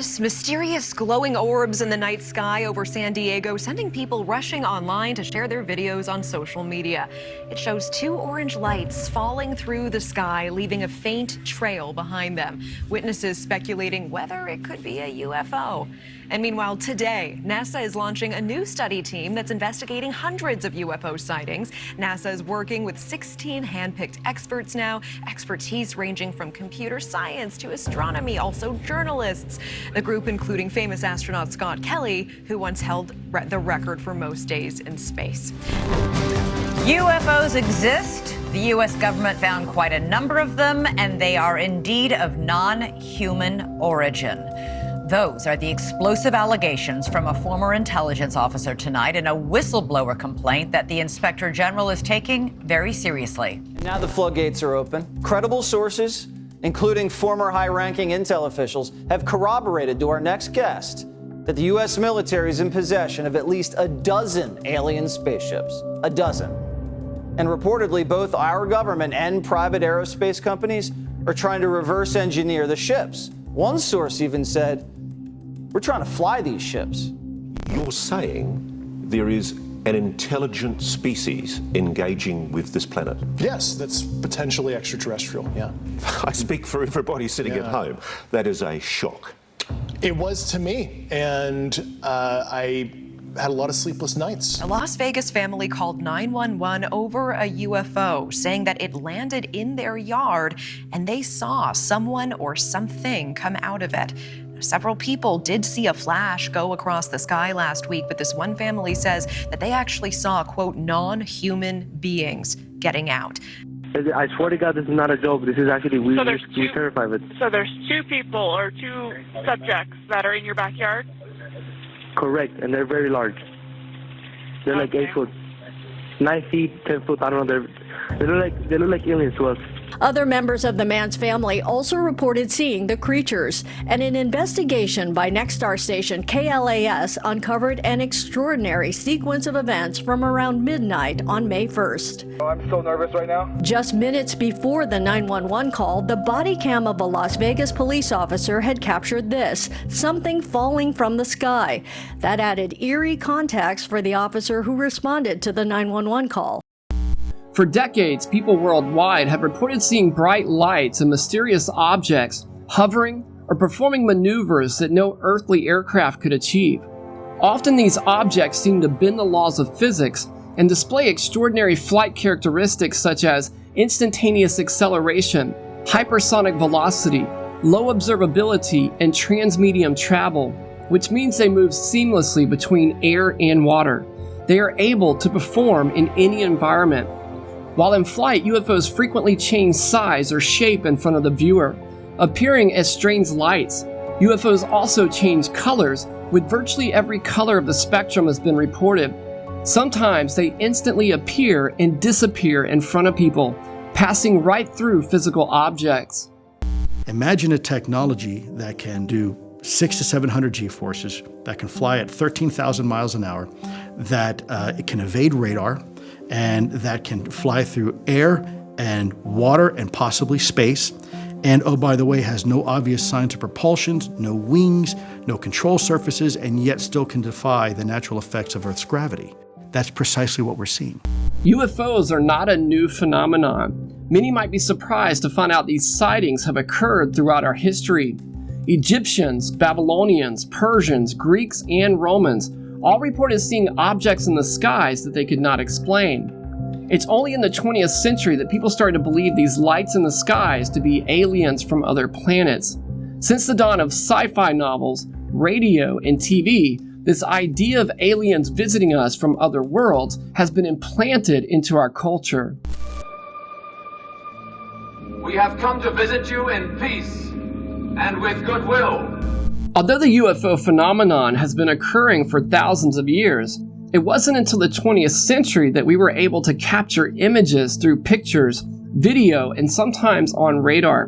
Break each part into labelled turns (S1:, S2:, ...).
S1: this, mysterious glowing orbs in the night sky over San Diego, sending people rushing online to share their videos on social media. It shows two orange lights falling through the sky, leaving a faint trail behind them. Witnesses speculating whether it could be a UFO. And meanwhile, today, NASA is launching a new study team that's investigating hundreds of UFO sightings. NASA is working with 16 handpicked experts now, expertise ranging from computer science to astronomy, also journalists. The group including famous astronaut Scott Kelly, who once held the record for most days in space.
S2: UFOs exist. The U.S. government found quite a number of them, and they are indeed of non-human origin. Those are the explosive allegations from a former intelligence officer tonight in a whistleblower complaint that the Inspector General is taking very seriously.
S3: Now the floodgates are open. Credible sources, including former high-ranking intel officials, have corroborated to our next guest that the U.S. military is in possession of at least a dozen alien spaceships. A dozen. And reportedly, both our government and private aerospace companies are trying to reverse engineer the ships. One source even said, "We're trying to fly these ships."
S4: You're saying there is an intelligent species engaging with this planet?
S5: Yes, that's potentially extraterrestrial, yeah.
S4: I speak for everybody sitting at home. That is a shock.
S5: It was to me, and I had a lot of sleepless nights.
S1: A Las Vegas family called 911 over a UFO, saying that it landed in their yard and they saw someone or something come out of it. Several people did see a flash go across the sky last week, but this one family says that they actually saw, quote, non-human beings getting out.
S6: I swear to God, this is not a joke. This is actually, we're terrified of it.
S7: So there's two people or two subjects that are in your backyard?
S6: Correct, and they're very large. They're like 8 foot, 9 feet, 10 foot. I don't know. They look like aliens to us.
S8: Other members of the man's family also reported seeing the creatures, and an investigation by Nexstar station KLAS uncovered an extraordinary sequence of events from around midnight on May 1st.
S9: Oh, I'm so nervous right now.
S8: Just minutes before the 911 call, the body cam of a Las Vegas police officer had captured this, something falling from the sky. That added eerie context for the officer who responded to the 911 call.
S10: For decades, people worldwide have reported seeing bright lights and mysterious objects hovering or performing maneuvers that no earthly aircraft could achieve. Often these objects seem to bend the laws of physics and display extraordinary flight characteristics such as instantaneous acceleration, hypersonic velocity, low observability, and transmedium travel, which means they move seamlessly between air and water. They are able to perform in any environment. While in flight, UFOs frequently change size or shape in front of the viewer, appearing as strange lights. UFOs also change colors, with virtually every color of the spectrum has been reported. Sometimes they instantly appear and disappear in front of people, passing right through physical objects.
S11: Imagine a technology that can do 600 to 700 G-forces, that can fly at 13,000 miles an hour, that it can evade radar, and that can fly through air and water and possibly space. And oh, by the way, has no obvious signs of propulsion, no wings, no control surfaces, and yet still can defy the natural effects of Earth's gravity. That's precisely what we're seeing.
S10: UFOs are not a new phenomenon. Many might be surprised to find out these sightings have occurred throughout our history. Egyptians, Babylonians, Persians, Greeks, and Romans all reported seeing objects in the skies that they could not explain. It's only in the 20th century that people started to believe these lights in the skies to be aliens from other planets. Since the dawn of sci-fi novels, radio, and TV, this idea of aliens visiting us from other worlds has been implanted into our culture.
S12: We have come to visit you in peace and with goodwill.
S10: Although the UFO phenomenon has been occurring for thousands of years, it wasn't until the 20th century that we were able to capture images through pictures, video, and sometimes on radar.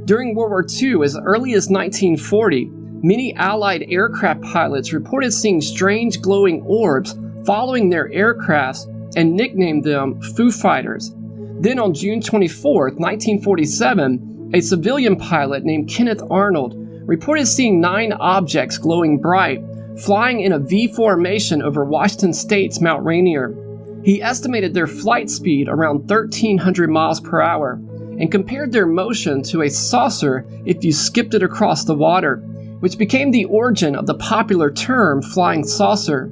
S10: During World War II, as early as 1940, many Allied aircraft pilots reported seeing strange glowing orbs following their aircrafts and nicknamed them Foo Fighters. Then on June 24, 1947, a civilian pilot named Kenneth Arnold reported seeing 9 objects glowing bright, flying in a V formation over Washington State's Mount Rainier. He estimated their flight speed around 1,300 miles per hour and compared their motion to a saucer if you skipped it across the water, which became the origin of the popular term flying saucer.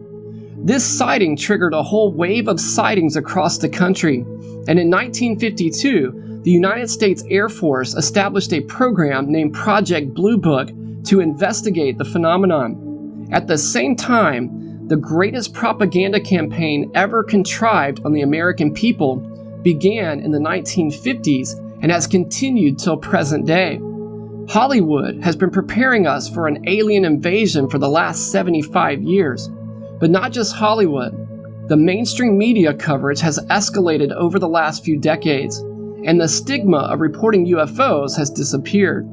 S10: This sighting triggered a whole wave of sightings across the country, and in 1952, the United States Air Force established a program named Project Blue Book to investigate the phenomenon. At the same time, the greatest propaganda campaign ever contrived on the American people began in the 1950s and has continued till present day. Hollywood has been preparing us for an alien invasion for the last 75 years. But not just Hollywood. The mainstream media coverage has escalated over the last few decades, and the stigma of reporting UFOs has disappeared.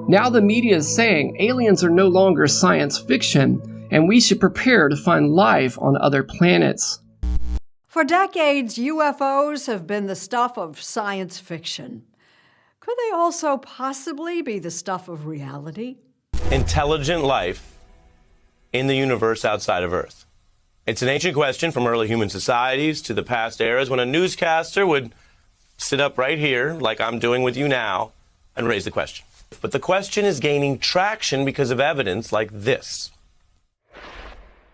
S10: Now the media is saying aliens are no longer science fiction, and we should prepare to find life on other planets.
S9: For decades, UFOs have been the stuff of science fiction. Could they also possibly be the stuff of reality?
S13: Intelligent life in the universe outside of Earth. It's an ancient question from early human societies to the past eras when a newscaster would sit up right here, like I'm doing with you now, and raise the question. But the question is gaining traction because of evidence like this.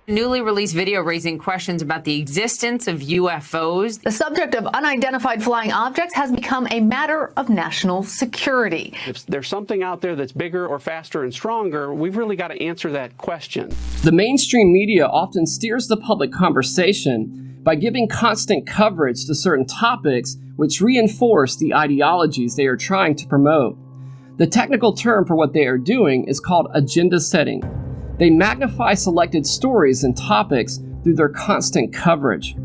S14: Newly released video raising questions about the existence of UFOs.
S15: The subject of unidentified flying objects has become a matter of national security.
S16: If there's something out there that's bigger or faster and stronger, we've really got to answer that question.
S10: The mainstream media often steers the public conversation by giving constant coverage to certain topics which reinforce the ideologies they are trying to promote. The technical term for what they are doing is called agenda setting. They magnify selected stories and topics through their constant coverage.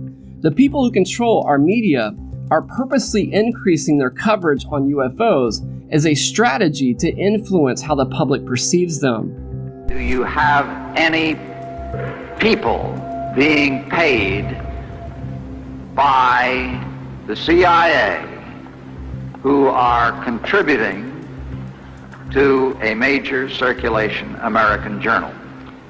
S10: The people who control our media are purposely increasing their coverage on UFOs as a strategy to influence how the public perceives them.
S17: Do you have any people being paid by the CIA who are contributing to a major circulation American journal?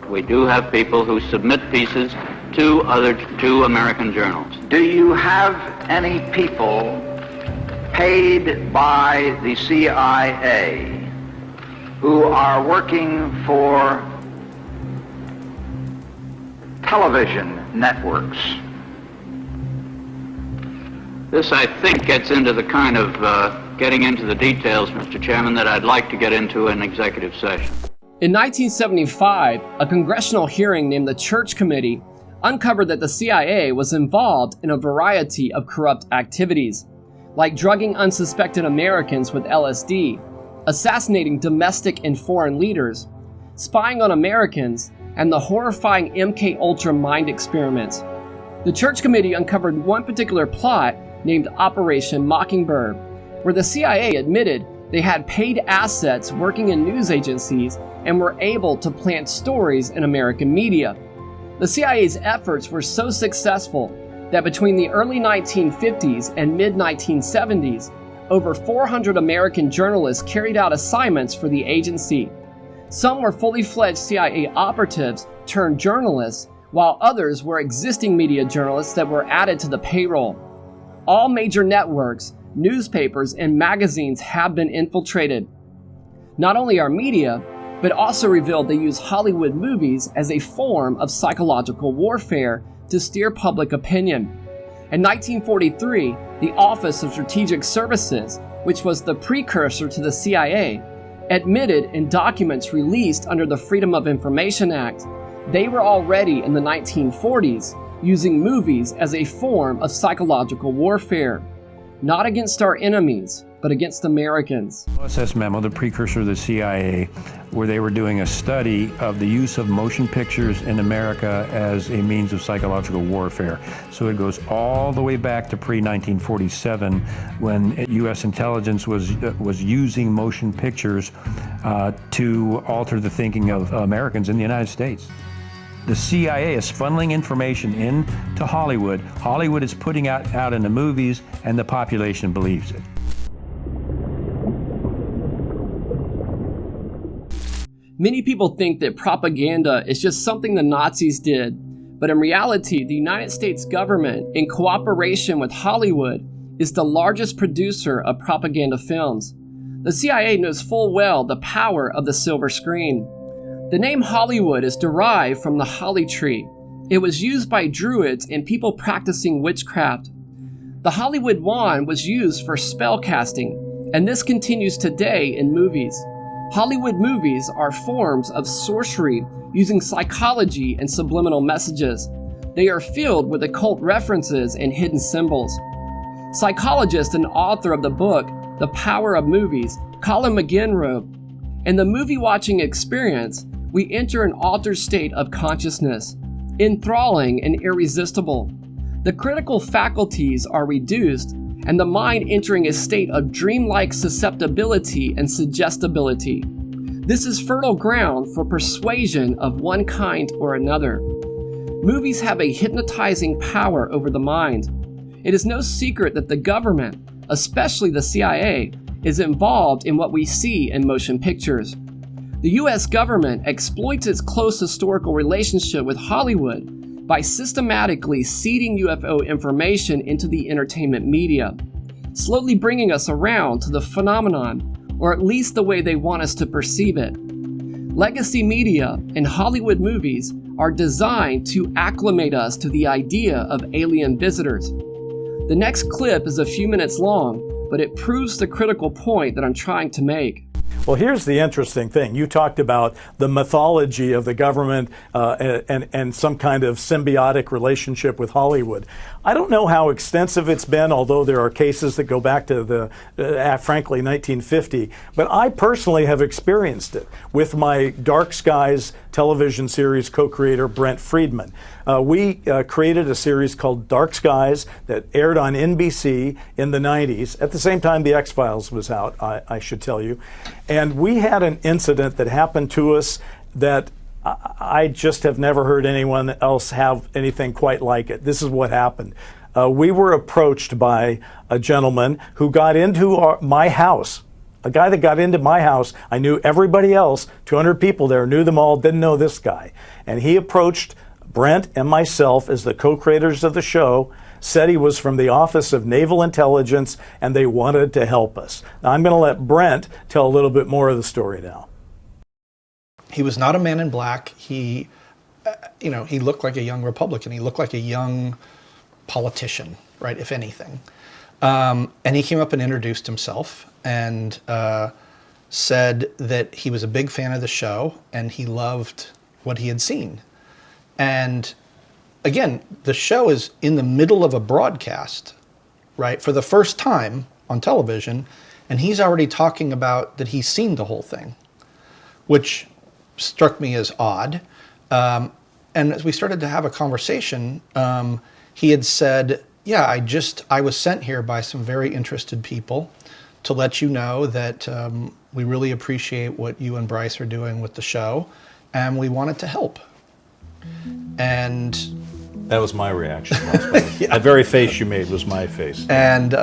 S18: We do have people who submit pieces to American journals.
S17: Do you have any people paid by the CIA who are working for television networks?
S18: This, I think, gets into the kind of getting into the details, Mr. Chairman, that I'd like to get into in executive session.
S10: In 1975, a congressional hearing named the Church Committee uncovered that the CIA was involved in a variety of corrupt activities, like drugging unsuspected Americans with LSD, assassinating domestic and foreign leaders, spying on Americans, and the horrifying MK-Ultra mind experiments. The Church Committee uncovered one particular plot named Operation Mockingbird, where the CIA admitted they had paid assets working in news agencies and were able to plant stories in American media. The CIA's efforts were so successful that between the early 1950s and mid-1970s, over 400 American journalists carried out assignments for the agency. Some were fully fledged CIA operatives turned journalists, while others were existing media journalists that were added to the payroll. All major networks, newspapers, and magazines have been infiltrated. Not only our media, but also revealed they use Hollywood movies as a form of psychological warfare to steer public opinion. In 1943, the Office of Strategic Services, which was the precursor to the CIA, admitted in documents released under the Freedom of Information Act, they were already in the 1940s using movies as a form of psychological warfare, not against our enemies, but against Americans.
S19: OSS memo, the precursor of the CIA, where they were doing a study of the use of motion pictures in America as a means of psychological warfare. So it goes all the way back to pre-1947, when U.S. intelligence was using motion pictures to alter the thinking of Americans in the United States. The CIA is funneling information into Hollywood. Hollywood is putting out in the movies, and the population believes it.
S10: Many people think that propaganda is just something the Nazis did, but in reality, the United States government, in cooperation with Hollywood, is the largest producer of propaganda films. The CIA knows full well the power of the silver screen. The name Hollywood is derived from the holly tree. It was used by druids and people practicing witchcraft. The Hollywood wand was used for spell casting, and this continues today in movies. Hollywood movies are forms of sorcery using psychology and subliminal messages. They are filled with occult references and hidden symbols. Psychologist and author of the book, The Power of Movies, Colin McGinn wrote, "In the movie-watching experience, we enter an altered state of consciousness, enthralling and irresistible. The critical faculties are reduced, and the mind entering a state of dreamlike susceptibility and suggestibility. This is fertile ground for persuasion of one kind or another. Movies have a hypnotizing power over the mind. It is no secret that the government, especially the CIA, is involved in what we see in motion pictures. The US government exploits its close historical relationship with Hollywood by systematically seeding UFO information into the entertainment media, slowly bringing us around to the phenomenon, or at least the way they want us to perceive it. Legacy media and Hollywood movies are designed to acclimate us to the idea of alien visitors. The next clip is a few minutes long, but it proves the critical point that I'm trying to make.
S20: Well, here's the interesting thing. You talked about the mythology of the government and some kind of symbiotic relationship with Hollywood. I don't know how extensive it's been, although there are cases that go back to frankly, 1950. But I personally have experienced it with my Dark Skies television series co-creator, Brent Friedman. We created a series called Dark Skies that aired on NBC in the 90s. At the same time the X-Files was out, I should tell you. And we had an incident that happened to us that I just have never heard anyone else have anything quite like it. This is what happened. We were approached by a gentleman who got into my house. A guy that got into my house. I knew everybody else, 200 people there, knew them all, didn't know this guy. And he approached Brent and myself as the co-creators of the show, said he was from the Office of Naval Intelligence, and they wanted to help us. Now, I'm going to let Brent tell a little bit more of the story now.
S21: He was not a man in black. He looked like a young Republican. He looked like a young politician, right, if anything. And he came up and introduced himself and said that he was a big fan of the show and he loved what he had seen. And again, the show is in the middle of a broadcast, right, for the first time on television, and he's already talking about that he's seen the whole thing, which struck me as odd. And as we started to have a conversation, he had said, yeah, I was sent here by some very interested people to let you know that we really appreciate what you and Bryce are doing with the show, and we wanted to help. And
S20: that was my reaction. Yeah. That very face you made was my face.
S21: And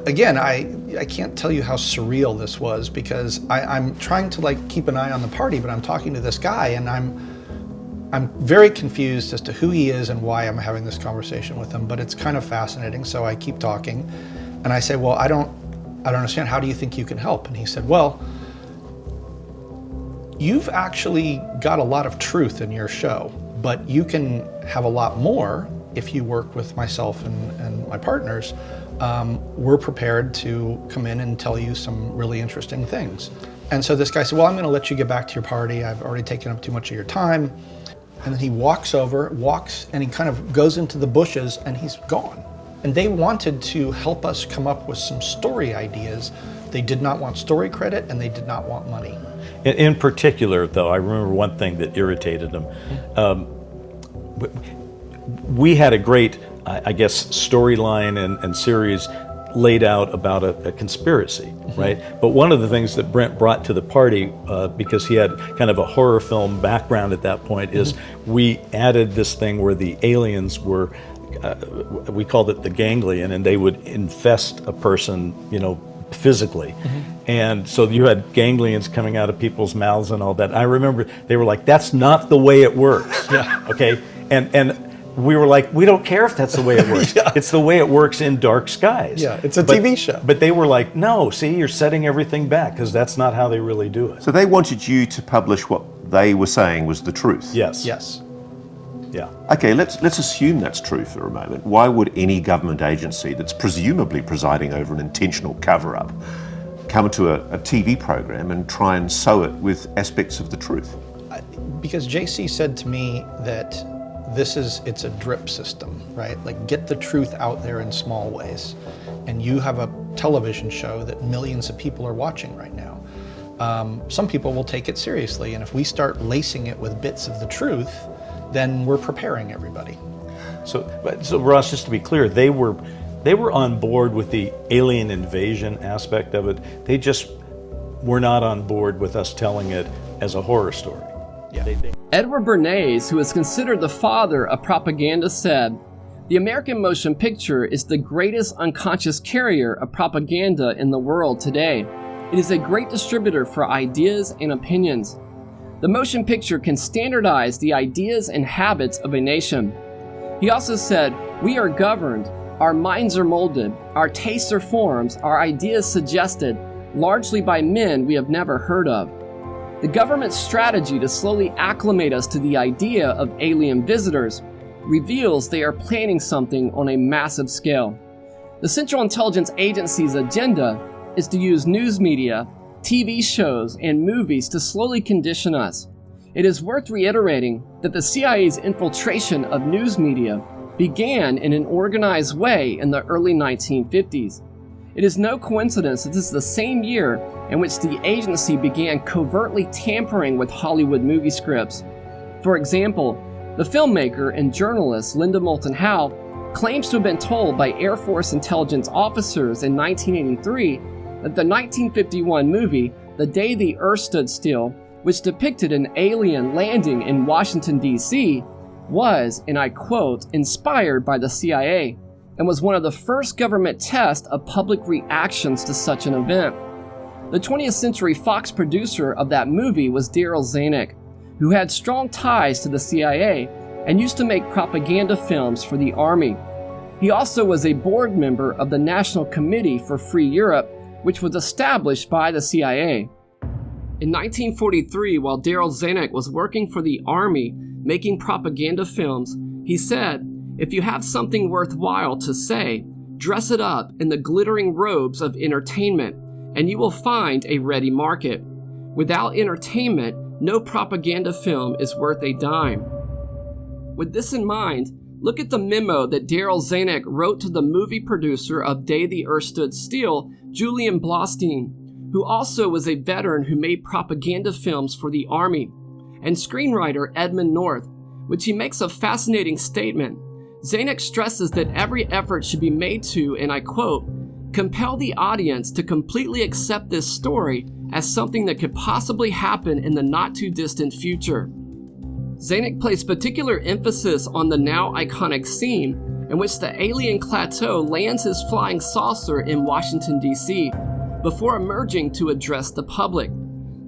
S21: again, I can't tell you how surreal this was, because I'm trying to keep an eye on the party, but I'm talking to this guy and I'm very confused as to who he is and why I'm having this conversation with him, but it's kind of fascinating, so I keep talking. And I say, well, I don't understand. How do you think you can help? And he said, well, you've actually got a lot of truth in your show, but you can have a lot more if you work with myself and my partners. We're prepared to come in and tell you some really interesting things. And so this guy said, well, I'm going to let you get back to your party. I've already taken up too much of your time. And then he walks, and he kind of goes into the bushes, and he's gone. And they wanted to help us come up with some story ideas. They did not want story credit, and they did not want money.
S20: In particular, though, I remember one thing that irritated them. We had a great, I guess, storyline and series laid out about a conspiracy, right? But one of the things that Brent brought to the party, because he had kind of a horror film background at that point, is we added this thing where the aliens were, we called it the ganglion, and they would infest a person, physically. And so you had ganglions coming out of people's mouths and all that. I remember they were like, that's not the way it works. Okay. And we were like, we don't care if that's the way it works. It's the way it works in dark skies.
S21: It's a TV show.
S20: But they were like, no, see, you're setting everything back, because that's not how they really do it.
S4: So they wanted you to publish what they were saying was the truth.
S20: Yes.
S21: Yes.
S20: Yeah.
S4: Okay, let's assume that's true for a moment. Why would any government agency that's presumably presiding over an intentional cover-up come to a TV program and try and sew it with aspects of the truth?
S21: Because JC said to me that it's a drip system, right? Like, get the truth out there in small ways. And you have a television show that millions of people are watching right now. Some people will take it seriously, and if we start lacing it with bits of the truth, then we're preparing everybody.
S20: So Ross, just to be clear, they were on board with the alien invasion aspect of it. They just were not on board with us telling it as a horror story.
S10: Edward Bernays, who is considered the father of propaganda, said, "The American motion picture is the greatest unconscious carrier of propaganda in the world today. It is a great distributor for ideas and opinions. The motion picture can standardize the ideas and habits of a nation." He also said, "We are governed, our minds are molded, our tastes are formed, our ideas suggested, largely by men we have never heard of. The government's strategy to slowly acclimate us to the idea of alien visitors reveals they are planning something on a massive scale. The Central Intelligence Agency's agenda is to use news media, TV shows, and movies to slowly condition us. It is worth reiterating that the CIA's infiltration of news media began in an organized way in the early 1950s. It is no coincidence that this is the same year in which the agency began covertly tampering with Hollywood movie scripts. For example, the filmmaker and journalist Linda Moulton Howe claims to have been told by Air Force intelligence officers in 1983 that the 1951 movie The Day the Earth Stood Still, which depicted an alien landing in Washington, D.C., was, and I quote, inspired by the CIA, and was one of the first government tests of public reactions to such an event. The 20th Century Fox producer of that movie was Daryl Zanuck, who had strong ties to the CIA and used to make propaganda films for the Army. He also was a board member of the National Committee for Free Europe, which was established by the CIA. In 1943, while Daryl Zanuck was working for the Army making propaganda films, he said, "If you have something worthwhile to say, dress it up in the glittering robes of entertainment, and you will find a ready market. Without entertainment, no propaganda film is worth a dime." With this in mind, look at the memo that Daryl Zanuck wrote to the movie producer of Day the Earth Stood Still, Julian Blostein, who also was a veteran who made propaganda films for the Army, and screenwriter Edmund North, which he makes a fascinating statement. Zanuck stresses that every effort should be made to, and I quote, "compel the audience to completely accept this story as something that could possibly happen in the not-too-distant future." Zanuck placed particular emphasis on the now iconic scene in which the alien Klaatu lands his flying saucer in Washington, D.C., before emerging to address the public.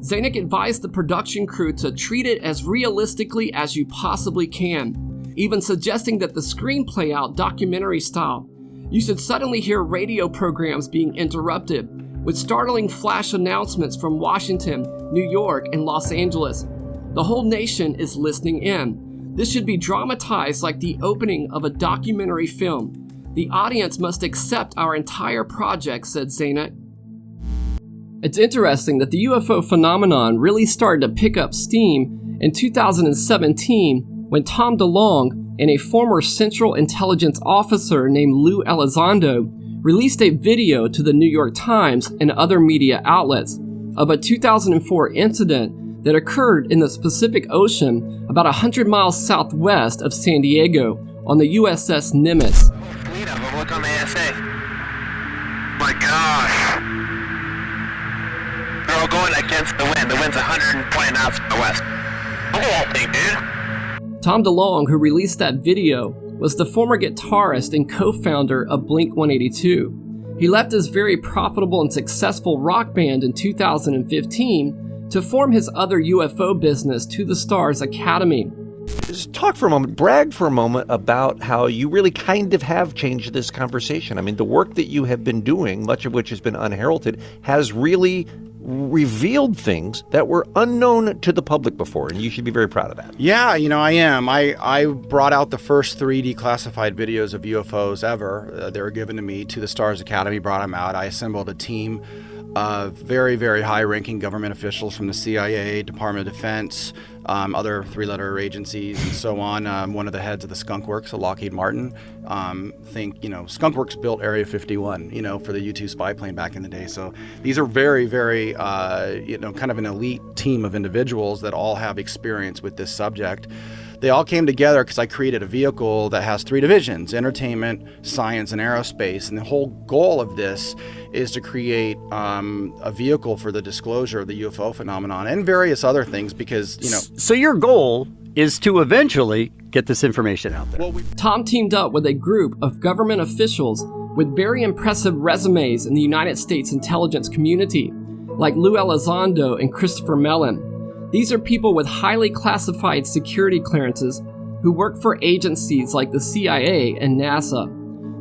S10: Zanuck advised the production crew to treat it as realistically as you possibly can, even suggesting that the screen play out documentary style. You should suddenly hear radio programs being interrupted, with startling flash announcements from Washington, New York, and Los Angeles. The whole nation is listening in. This should be dramatized like the opening of a documentary film. The audience must accept our entire project, said Zanuck. It's interesting that the UFO phenomenon really started to pick up steam in 2017 when Tom DeLonge and a former Central Intelligence officer named Lou Elizondo released a video to the New York Times and other media outlets of a 2004 incident that occurred in the Pacific Ocean about 100 miles southwest of San Diego on the USS Nimitz.
S2: Fleet of them, look on the ASA. My gosh. They're all going against the wind. The wind's 120 knots from the west. Look at that thing, dude.
S10: Tom DeLonge, who released that video, was the former guitarist and co-founder of Blink-182. He left his very profitable and successful rock band in 2015 to form his other UFO business, To the Stars Academy.
S3: Just talk for a moment, brag for a moment about how you really kind of have changed this conversation. I mean, the work that you have been doing, much of which has been unheralded, has really revealed things that were unknown to the public before, and you should be very proud of that.
S22: Yeah, I am. I brought out the first 3 declassified videos of UFOs ever. They were given to me. To the Stars Academy brought them out. I assembled a team of very, very high-ranking government officials from the CIA, Department of Defense, other 3-letter agencies, and so on. One of the heads of the Skunk Works, Lockheed Martin. Skunk Works built Area 51, for the U-2 spy plane back in the day. So these are very, very, kind of an elite team of individuals that all have experience with this subject. They all came together because I created a vehicle that has 3 divisions: entertainment, science, and aerospace. And the whole goal of this is to create a vehicle for the disclosure of the UFO phenomenon and various other things because,
S23: So your goal is to eventually get this information out there.
S10: Tom teamed up with a group of government officials with very impressive resumes in the United States intelligence community, like Lou Elizondo and Christopher Mellon. These are people with highly classified security clearances who work for agencies like the CIA and NASA.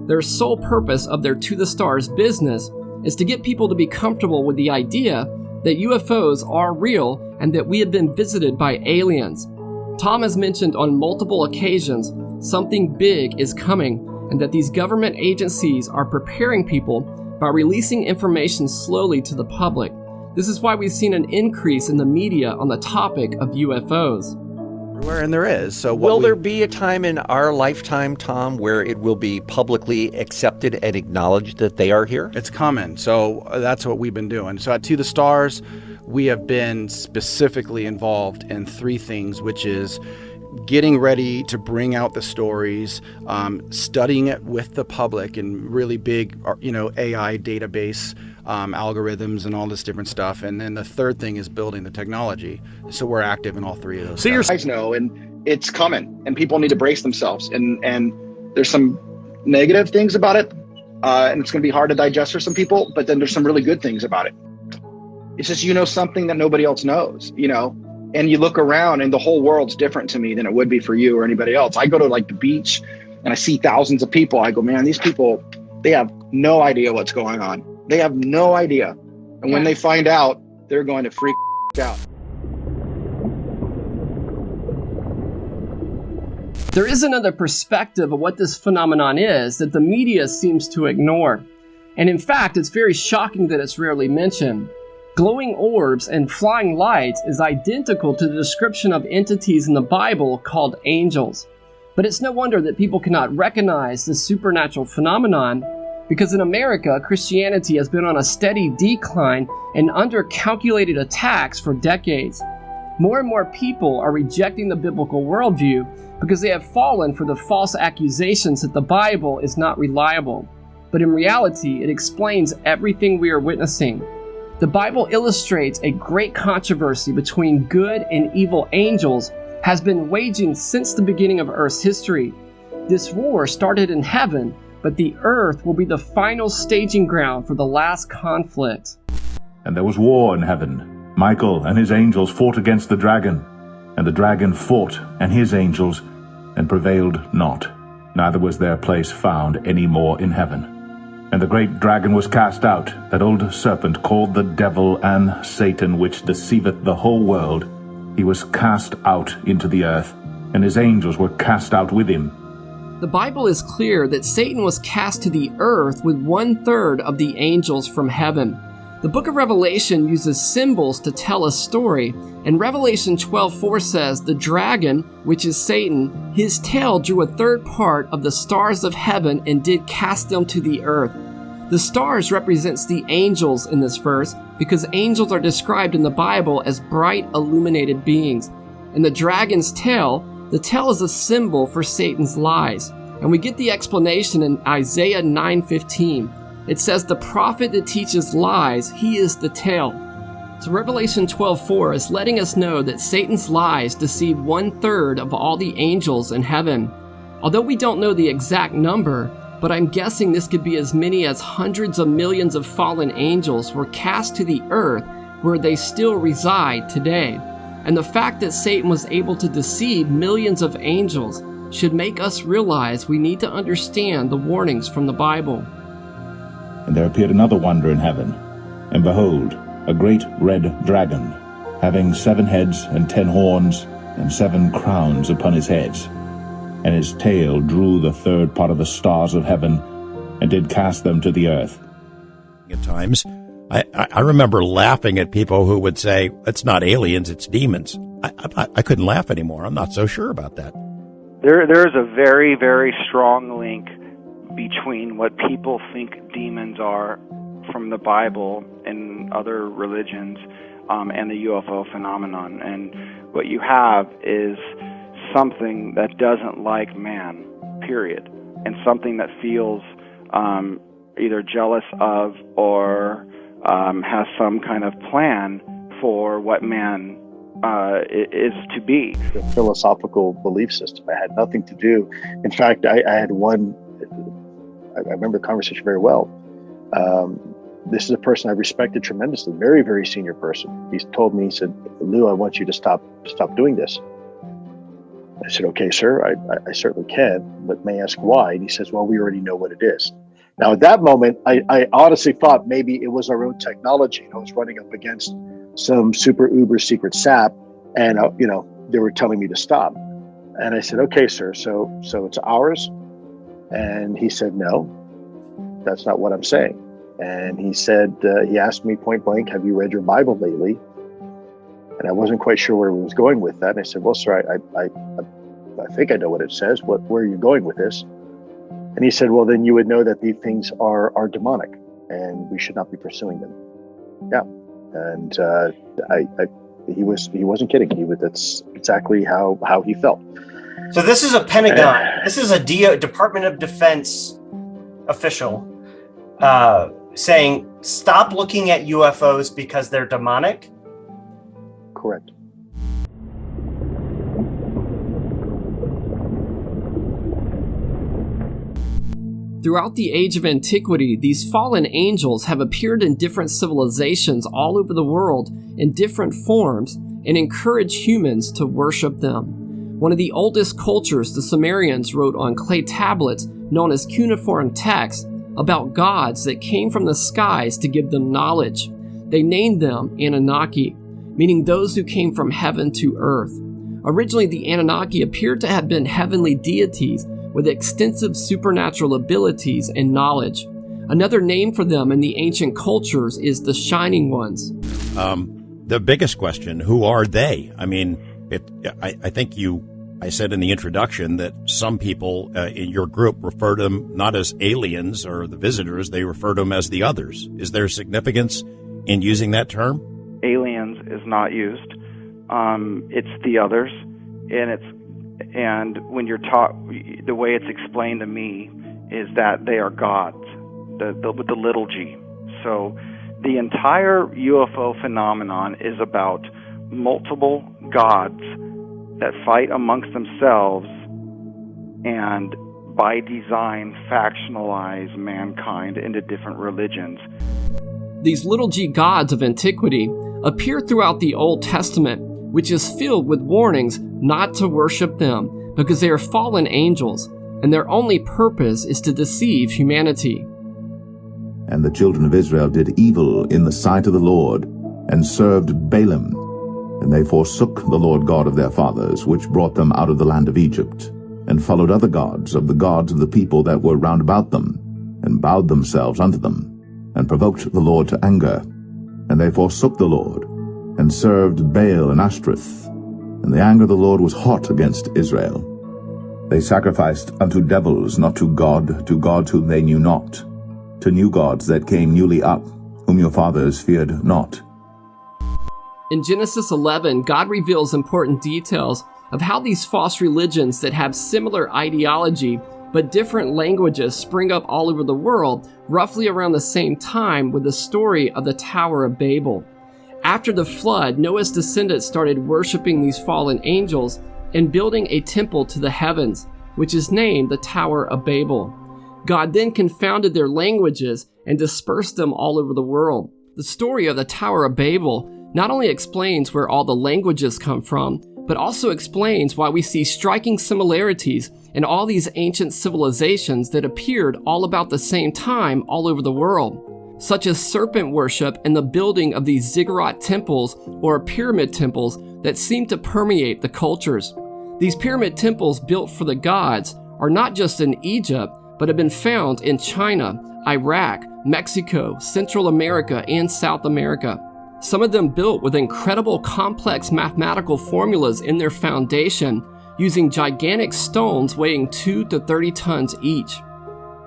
S10: Their sole purpose of their To the Stars business is to get people to be comfortable with the idea that UFOs are real and that we have been visited by aliens. Tom has mentioned on multiple occasions something big is coming and that these government agencies are preparing people by releasing information slowly to the public. This is why we've seen an increase in the media on the topic of UFOs.
S22: And there is. So
S3: will there be a time in our lifetime, Tom, where it will be publicly accepted and acknowledged that they are here?
S22: It's coming. So that's what we've been doing. So at To the Stars, we have been specifically involved in 3 things, which is getting ready to bring out the stories, studying it with the public in really big, AI database algorithms and all this different stuff. And then the third thing is building the technology. So we're active in all 3 of those.
S24: So you guys know, and it's coming, and people need to brace themselves. And there's some negative things about it, and it's going to be hard to digest for some people. But then there's some really good things about it. It's just something that nobody else knows. And you look around, and the whole world's different to me than it would be for you or anybody else. I go to the beach, and I see thousands of people. I go, man, these people, they have no idea what's going on. They have no idea. And when they find out, they're going to freak out.
S10: There is another perspective of what this phenomenon is that the media seems to ignore. And in fact, it's very shocking that it's rarely mentioned. Glowing orbs and flying lights is identical to the description of entities in the Bible called angels. But it's no wonder that people cannot recognize this supernatural phenomenon, because in America, Christianity has been on a steady decline and under calculated attacks for decades. More and more people are rejecting the biblical worldview because they have fallen for the false accusations that the Bible is not reliable. But in reality, it explains everything we are witnessing. The Bible illustrates a great controversy between good and evil angels has been waging since the beginning of Earth's history. This war started in heaven, but the earth will be the final staging ground for the last conflict.
S25: And there was war in heaven. Michael and his angels fought against the dragon, and the dragon fought and his angels, and prevailed not. Neither was their place found any more in heaven. And the great dragon was cast out, that old serpent called the devil and Satan, which deceiveth the whole world. He was cast out into the earth, and his angels were cast out with him.
S10: The Bible is clear that Satan was cast to the earth with 1/3 of the angels from heaven. The book of Revelation uses symbols to tell a story, and Revelation 12:4 says, "The dragon, which is Satan, his tail drew 1/3 part of the stars of heaven and did cast them to the earth." The stars represents the angels in this verse because angels are described in the Bible as bright illuminated beings. And the dragon's tail, the tail is a symbol for Satan's lies. And we get the explanation in Isaiah 9:15. It says, "The prophet that teaches lies, he is the tail." So Revelation 12:4 is letting us know that Satan's lies deceive 1/3 of all the angels in heaven. Although we don't know the exact number, but I'm guessing this could be as many as hundreds of millions of fallen angels were cast to the earth where they still reside today. And the fact that Satan was able to deceive millions of angels should make us realize we need to understand the warnings from the Bible.
S25: And there appeared another wonder in heaven, and behold, a great red dragon, having 7 heads and 10 horns, and 7 crowns upon his heads. And his tail drew the 3rd part of the stars of heaven, and did cast them to the earth.
S1: At times, I remember laughing at people who would say, it's not aliens, it's demons. I couldn't laugh anymore. I'm not so sure about that.
S5: There is a very, very strong link between what people think demons are from the Bible and other religions and the UFO phenomenon. And what you have is something that doesn't like man, period, and something that feels either jealous of or has some kind of plan for what man is to be.
S24: The philosophical belief system. I had nothing to do. In fact, I had one, I remember the conversation very well. This is a person I respected tremendously, very, very senior person. He told me, he said, Lou, I want you to stop doing this. I said, okay, sir, I certainly can, but may I ask why? And he says, well, we already know what it is. Now, at that moment, I honestly thought maybe it was our own technology. I was running up against some super uber secret sap, and they were telling me to stop. And I said, okay, sir, so it's ours? And he said, no, that's not what I'm saying. And he said, he asked me point blank, have you read your Bible lately? And I wasn't quite sure where he was going with that. And I said, well, sir, I think I know what it says. Where are you going with this? And he said, well, then you would know that these things are demonic and we should not be pursuing them. Yeah. And he wasn't kidding. That's exactly how he felt.
S6: So this is a Pentagon. This is a Department of Defense official saying, stop looking at UFOs because they're demonic?
S24: Correct.
S10: Throughout the age of antiquity, these fallen angels have appeared in different civilizations all over the world in different forms and encourage humans to worship them. One of the oldest cultures, the Sumerians, wrote on clay tablets known as cuneiform texts about gods that came from the skies to give them knowledge. They named them Anunnaki, meaning those who came from heaven to earth. Originally, the Anunnaki appeared to have been heavenly deities with extensive supernatural abilities and knowledge. Another name for them in the ancient cultures is the Shining Ones.
S1: The biggest question, who are they? I mean, I think I said in the introduction that some people in your group refer to them not as aliens or the visitors, they refer to them as the others. Is there significance in using that term?
S5: Aliens is not used. It's the others, and when you're taught, the way it's explained to me is that they are gods, with the little g. So the entire UFO phenomenon is about multiple gods that fight amongst themselves and by design factionalize mankind into different religions.
S10: These little g gods of antiquity appear throughout the Old Testament, which is filled with warnings not to worship them because they are fallen angels, and their only purpose is to deceive humanity.
S25: And the children of Israel did evil in the sight of the Lord, and served Balaam. And they forsook the Lord God of their fathers, which brought them out of the land of Egypt, and followed other gods of the people that were round about them, and bowed themselves unto them, and provoked the Lord to anger. And they forsook the Lord, and served Baal and Ashtoreth. And the anger of the Lord was hot against Israel. They sacrificed unto devils, not to gods whom they knew not, to new gods that came newly up, whom your fathers feared not.
S10: In Genesis 11, God reveals important details of how these false religions that have similar ideology but different languages spring up all over the world roughly around the same time with the story of the Tower of Babel. After the flood, Noah's descendants started worshiping these fallen angels and building a temple to the heavens, which is named the Tower of Babel. God then confounded their languages and dispersed them all over the world. The story of the Tower of Babel not only explains where all the languages come from, but also explains why we see striking similarities in all these ancient civilizations that appeared all about the same time all over the world, such as serpent worship and the building of these ziggurat temples or pyramid temples that seem to permeate the cultures. These pyramid temples built for the gods are not just in Egypt, but have been found in China, Iraq, Mexico, Central America, and South America. Some of them built with incredible complex mathematical formulas in their foundation, using gigantic stones weighing 2 to 30 tons each.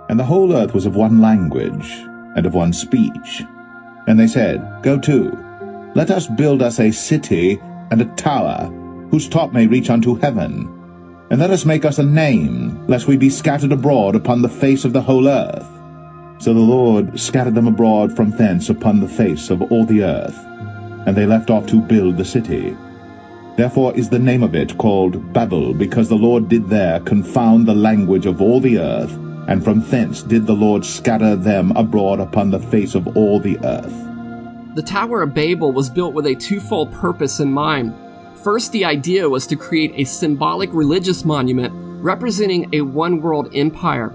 S25: And the whole earth was of one language, and of one speech. And they said, Go to, let us build us a city and a tower, whose top may reach unto heaven. And let us make us a name, lest we be scattered abroad upon the face of the whole earth. So the Lord scattered them abroad from thence upon the face of all the earth, and they left off to build the city. Therefore is the name of it called Babel, because the Lord did there confound the language of all the earth, and from thence did the Lord scatter them abroad upon the face of all the earth.
S10: The Tower of Babel was built with a twofold purpose in mind. First, the idea was to create a symbolic religious monument representing a one-world empire.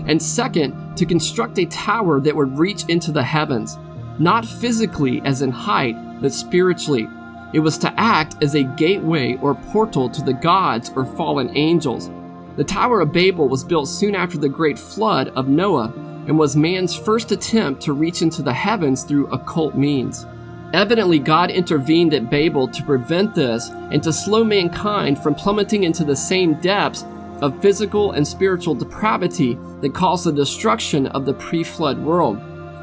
S10: And second, to construct a tower that would reach into the heavens, not physically as in height, but spiritually. It was to act as a gateway or portal to the gods or fallen angels. The Tower of Babel was built soon after the great flood of Noah and was man's first attempt to reach into the heavens through occult means. Evidently, God intervened at Babel to prevent this and to slow mankind from plummeting into the same depths of physical and spiritual depravity that caused the destruction of the pre-flood world.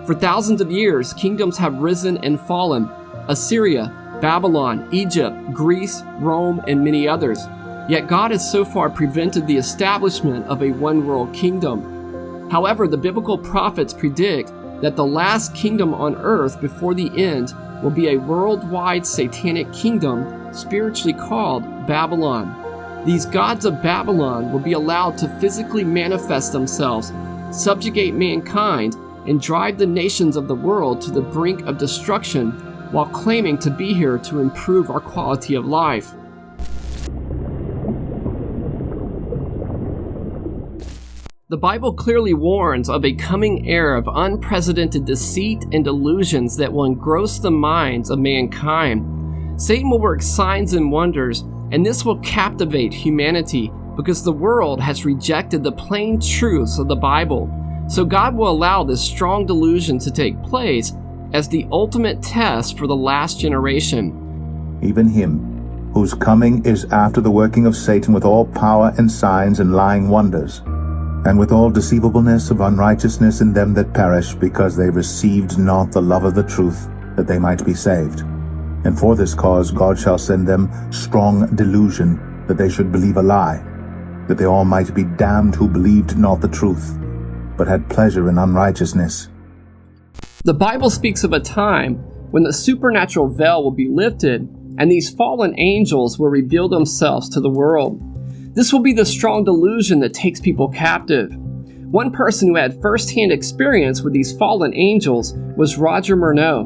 S10: For thousands of years, kingdoms have risen and fallen: Assyria, Babylon, Egypt, Greece, Rome, and many others. Yet God has so far prevented the establishment of a one-world kingdom. However, the biblical prophets predict that the last kingdom on earth before the end will be a worldwide satanic kingdom, spiritually called Babylon. These gods of Babylon will be allowed to physically manifest themselves, subjugate mankind, and drive the nations of the world to the brink of destruction while claiming to be here to improve our quality of life. The Bible clearly warns of a coming era of unprecedented deceit and delusions that will engross the minds of mankind. Satan will work signs and wonders, and this will captivate humanity because the world has rejected the plain truths of the Bible. So God will allow this strong delusion to take place as the ultimate test for the last generation.
S25: Even him, whose coming is after the working of Satan with all power and signs and lying wonders, and with all deceivableness of unrighteousness in them that perish, because they received not the love of the truth, that they might be saved. And for this cause God shall send them strong delusion, that they should believe a lie, that they all might be damned who believed not the truth, but had pleasure in unrighteousness.
S10: The Bible speaks of a time when the supernatural veil will be lifted, and these fallen angels will reveal themselves to the world. This will be the strong delusion that takes people captive. One person who had first-hand experience with these fallen angels was Roger Murnau.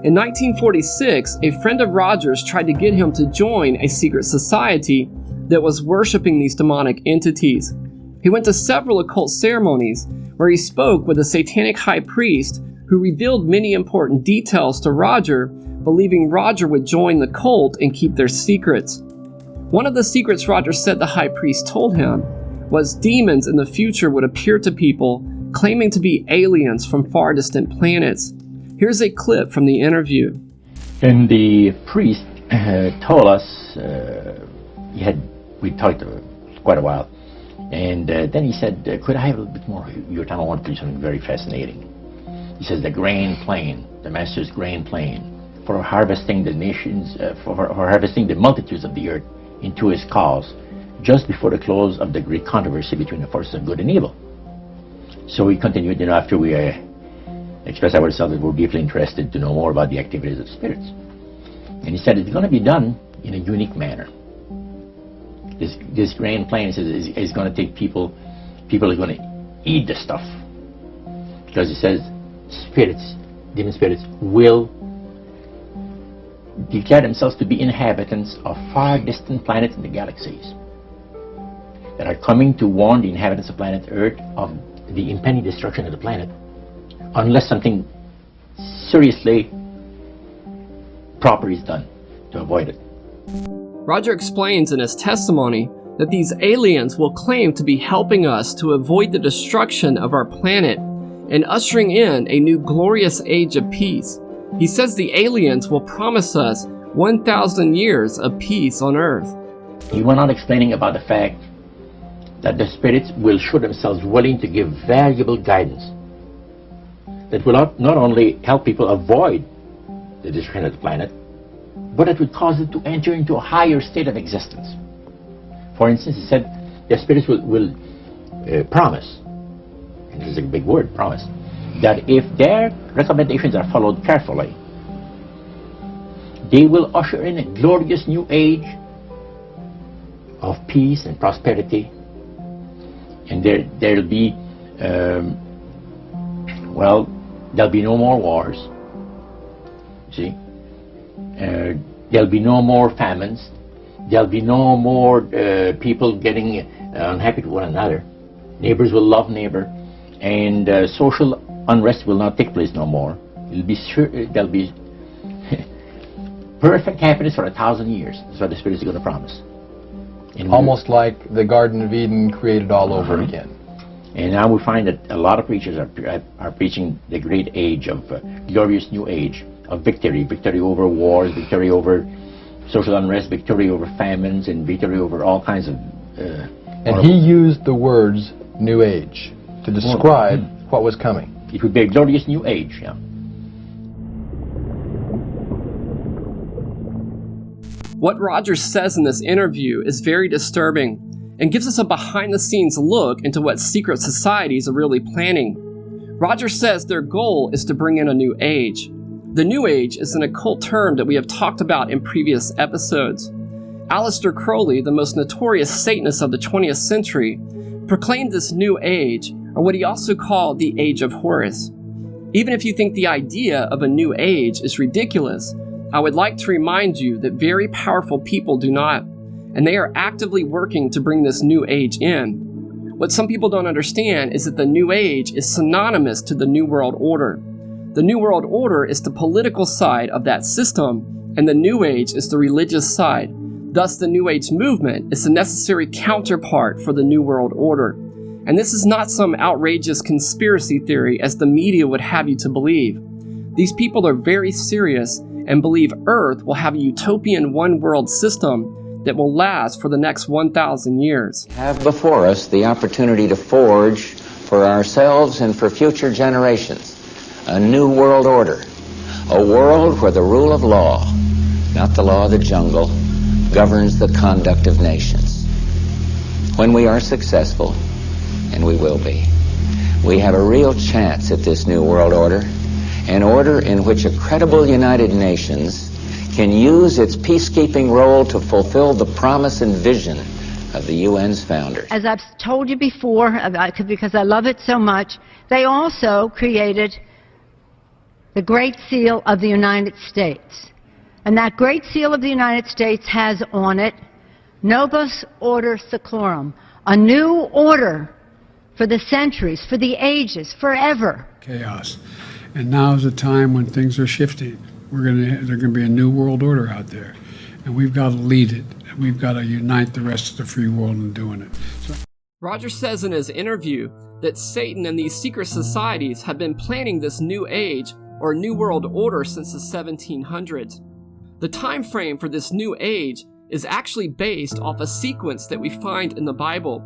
S10: In 1946, a friend of Roger's tried to get him to join a secret society that was worshiping these demonic entities. He went to several occult ceremonies where he spoke with a satanic high priest who revealed many important details to Roger, believing Roger would join the cult and keep their secrets. One of the secrets Roger said the high priest told him was demons in the future would appear to people claiming to be aliens from far distant planets. Here's a clip from the interview.
S7: And the priest told us, we talked quite a while, and then he said, could I have a little bit more of your time? I want to do something very fascinating. He says the grain plane, the master's grain plane, for harvesting the nations, for harvesting the multitudes of the earth into his cause, just before the close of the great controversy between the forces of good and evil. So we continued, after we expressed ourselves that we're deeply interested to know more about the activities of spirits. And he said it's going to be done in a unique manner. This grain plane is going to take people are going to eat the stuff. Because he says spirits, demon spirits, will declare themselves to be inhabitants of far distant planets in the galaxies that are coming to warn the inhabitants of planet Earth of the impending destruction of the planet unless something seriously proper is done to avoid it.
S10: Roger explains in his testimony that these aliens will claim to be helping us to avoid the destruction of our planet and ushering in a new glorious age of peace. He says the aliens will promise us 1,000 years of peace on Earth.
S7: He went on explaining about the fact that the spirits will show themselves willing to give valuable guidance that will not only help people avoid the destruction of the planet, but it would cause them to enter into a higher state of existence. For instance, he said the spirits will promise, and this is a big word, promise, that if their recommendations are followed carefully, they will usher in a glorious new age of peace and prosperity, and there'll be, there'll be no more wars, see? There'll be no more famines. There'll be no more people getting unhappy with one another. Neighbors will love neighbor, and social unrest will not take place no more. It'll be there'll be perfect happiness for 1,000 years. That's what the Spirit is going to promise. And
S8: almost like the Garden of Eden created all over again.
S7: And now we find that a lot of preachers are preaching the great age of glorious new age of victory over wars, victory over social unrest, victory over famines, and victory over all kinds of...
S8: and he used the words New Age to describe what was coming.
S7: It would be a glorious new age, yeah.
S10: What Roger says in this interview is very disturbing and gives us a behind-the-scenes look into what secret societies are really planning. Roger says their goal is to bring in a new age. The New Age is an occult term that we have talked about in previous episodes. Aleister Crowley, the most notorious Satanist of the 20th century, proclaimed this New Age, or what he also called the Age of Horus. Even if you think the idea of a New Age is ridiculous, I would like to remind you that very powerful people do not, and they are actively working to bring this New Age in. What some people don't understand is that the New Age is synonymous to the New World Order. The New World Order is the political side of that system, and the New Age is the religious side. Thus, the New Age movement is the necessary counterpart for the New World Order. And this is not some outrageous conspiracy theory as the media would have you to believe. These people are very serious and believe Earth will have a utopian one-world system that will last for the next 1,000 years.
S9: We have before us the opportunity to forge for ourselves and for future generations a new world order, a world where the rule of law, not the law of the jungle, governs the conduct of nations. When we are successful, and we will be, we have a real chance at this new world order, an order in which a credible United Nations can use its peacekeeping role to fulfill the promise and vision of the UN's founders.
S11: As I've told you before, because I love it so much, they also created the Great Seal of the United States. And that Great Seal of the United States has on it, Novus Order Seclorum, a new order for the centuries, for the ages, forever.
S12: Chaos. And now is the time when things are shifting. There's going to be a new world order out there. And we've got to lead it. And we've got to unite the rest of the free world in doing it.
S10: Roger says in his interview that Satan and these secret societies have been planning this new age or New World Order since the 1700s. The time frame for this new age is actually based off a sequence that we find in the Bible.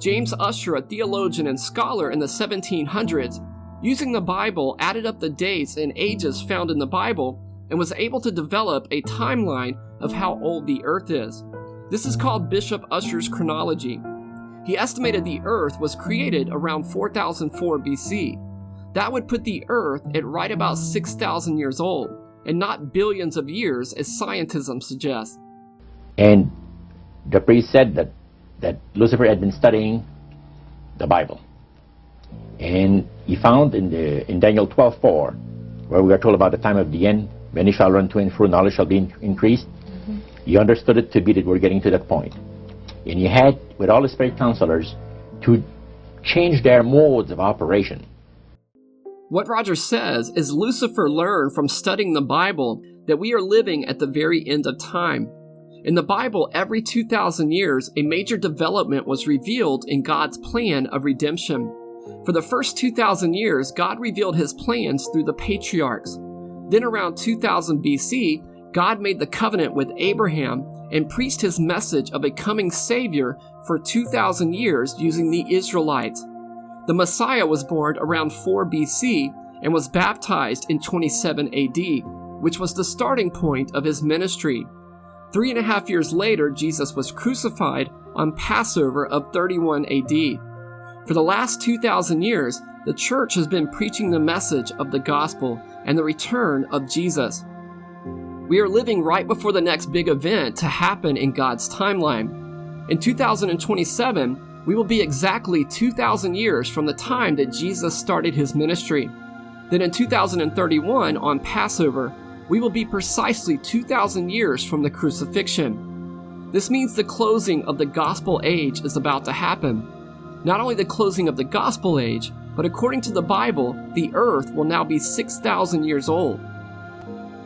S10: James Ussher, a theologian and scholar in the 1700s, using the Bible, added up the dates and ages found in the Bible and was able to develop a timeline of how old the Earth is. This is called Bishop Ussher's chronology. He estimated the Earth was created around 4004 BC. That would put the Earth at right about 6,000 years old, and not billions of years as scientism suggests.
S7: And the priest said that Lucifer had been studying the Bible. And he found in Daniel 12:4, where we are told about the time of the end, many shall run to and fro, knowledge shall be increased. He understood it to be that we're getting to that point. And he had, with all the spirit counselors, to change their modes of operation.
S10: What Roger says is Lucifer learned from studying the Bible that we are living at the very end of time. In the Bible, every 2,000 years, a major development was revealed in God's plan of redemption. For the first 2,000 years, God revealed his plans through the patriarchs. Then around 2000 BC, God made the covenant with Abraham and preached his message of a coming Savior for 2,000 years using the Israelites. The Messiah was born around 4 BC and was baptized in 27 AD, which was the starting point of his ministry. 3.5 years later, Jesus was crucified on Passover of 31 AD. For the last 2,000 years, the church has been preaching the message of the gospel and the return of Jesus. We are living right before the next big event to happen in God's timeline. In 2027, we will be exactly 2,000 years from the time that Jesus started his ministry. Then in 2031, on Passover, we will be precisely 2,000 years from the crucifixion. This means the closing of the gospel age is about to happen. Not only the closing of the gospel age, but according to the Bible, the earth will now be 6,000 years old.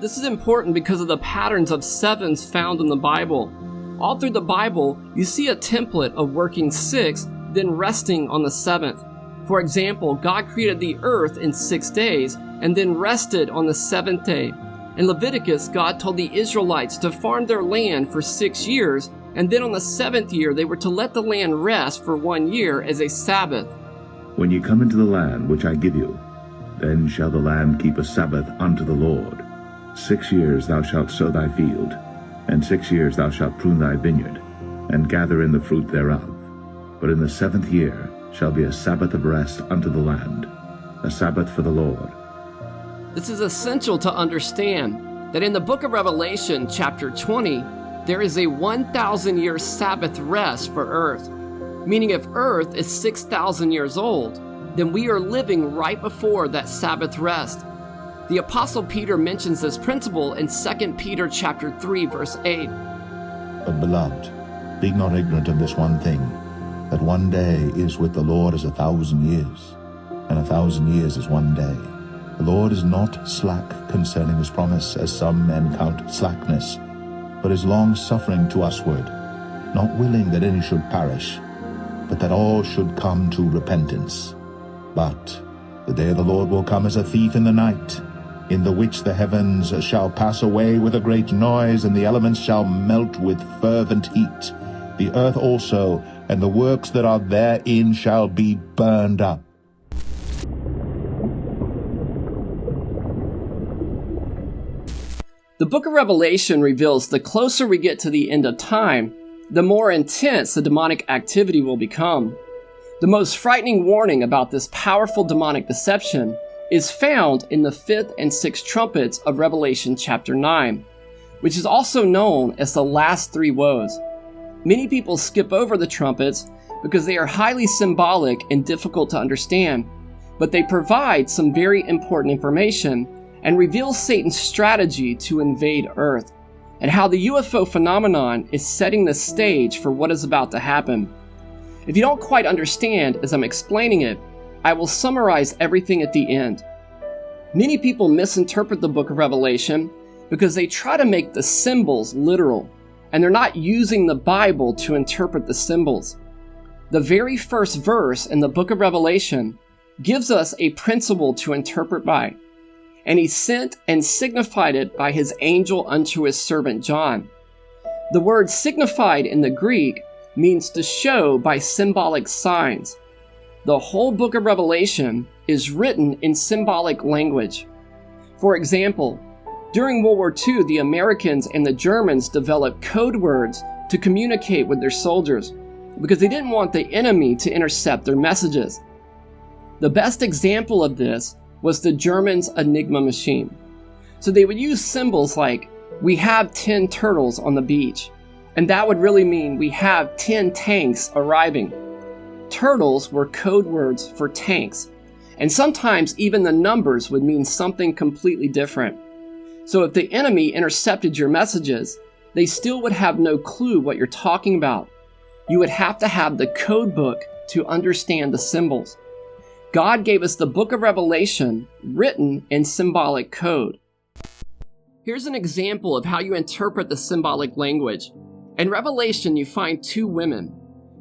S10: This is important because of the patterns of sevens found in the Bible. All through the Bible, you see a template of working 6, then resting on the 7th. For example, God created the earth in 6 days, and then rested on the 7th day. In Leviticus, God told the Israelites to farm their land for 6 years, and then on the 7th year they were to let the land rest for 1 year as a Sabbath.
S25: When ye come into the land which I give you, then shall the land keep a Sabbath unto the Lord. 6 years thou shalt sow thy field, and 6 years thou shalt prune thy vineyard, and gather in the fruit thereof. But in the 7th year shall be a Sabbath of rest unto the land, a Sabbath for the Lord.
S10: This is essential to understand that in the book of Revelation, chapter 20, there is a 1,000-year Sabbath rest for earth. Meaning if earth is 6,000 years old, then we are living right before that Sabbath rest. The Apostle Peter mentions this principle in 2 Peter chapter 3, verse 8.
S25: But beloved, be not ignorant of this one thing, that one day is with the Lord as 1,000 years, and 1,000 years is one day. The Lord is not slack concerning his promise, as some men count slackness, but is long-suffering to usward, not willing that any should perish, but that all should come to repentance. But the day of the Lord will come as a thief in the night, in the which the heavens shall pass away with a great noise, and the elements shall melt with fervent heat. The earth also, and the works that are therein shall be burned up.
S10: The book of Revelation reveals the closer we get to the end of time, the more intense the demonic activity will become. The most frightening warning about this powerful demonic deception is found in the 5th and 6th trumpets of Revelation chapter 9, which is also known as the last 3 woes. Many people skip over the trumpets because they are highly symbolic and difficult to understand, but they provide some very important information and reveal Satan's strategy to invade Earth, and how the UFO phenomenon is setting the stage for what is about to happen. If you don't quite understand as I'm explaining it, I will summarize everything at the end. Many people misinterpret the book of Revelation because they try to make the symbols literal, and they're not using the Bible to interpret the symbols. The very first verse in the book of Revelation gives us a principle to interpret by. And he sent and signified it by his angel unto his servant John. The word signified in the Greek means to show by symbolic signs. The whole book of Revelation is written in symbolic language. For example, during World War II, the Americans and the Germans developed code words to communicate with their soldiers because they didn't want the enemy to intercept their messages. The best example of this was the Germans' Enigma machine. So they would use symbols like, we have 10 turtles on the beach, and that would really mean we have 10 tanks arriving. Turtles were code words for tanks, And sometimes even the numbers would mean something completely different. So if the enemy intercepted your messages, they still would have no clue what you're talking about. You would have to have the code book to understand the symbols. God gave us the book of Revelation written in symbolic code. Here's an example of how you interpret the symbolic language. In Revelation, you find two women,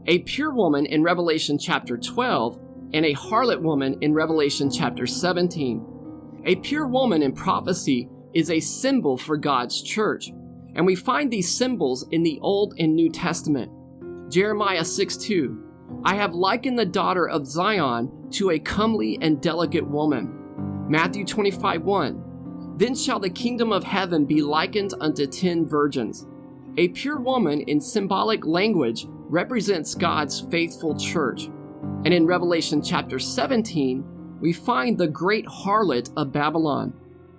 S10: a pure woman in Revelation chapter 12 and a harlot woman in Revelation chapter 17. A pure woman in prophecy is a symbol for God's church, and we find these symbols in the Old and New Testament. Jeremiah 6:2, I have likened the daughter of Zion to a comely and delicate woman. Matthew 25:1, then shall the kingdom of heaven be likened unto 10 virgins. A pure woman in symbolic language represents God's faithful church. And in Revelation chapter 17, we find the great harlot of Babylon.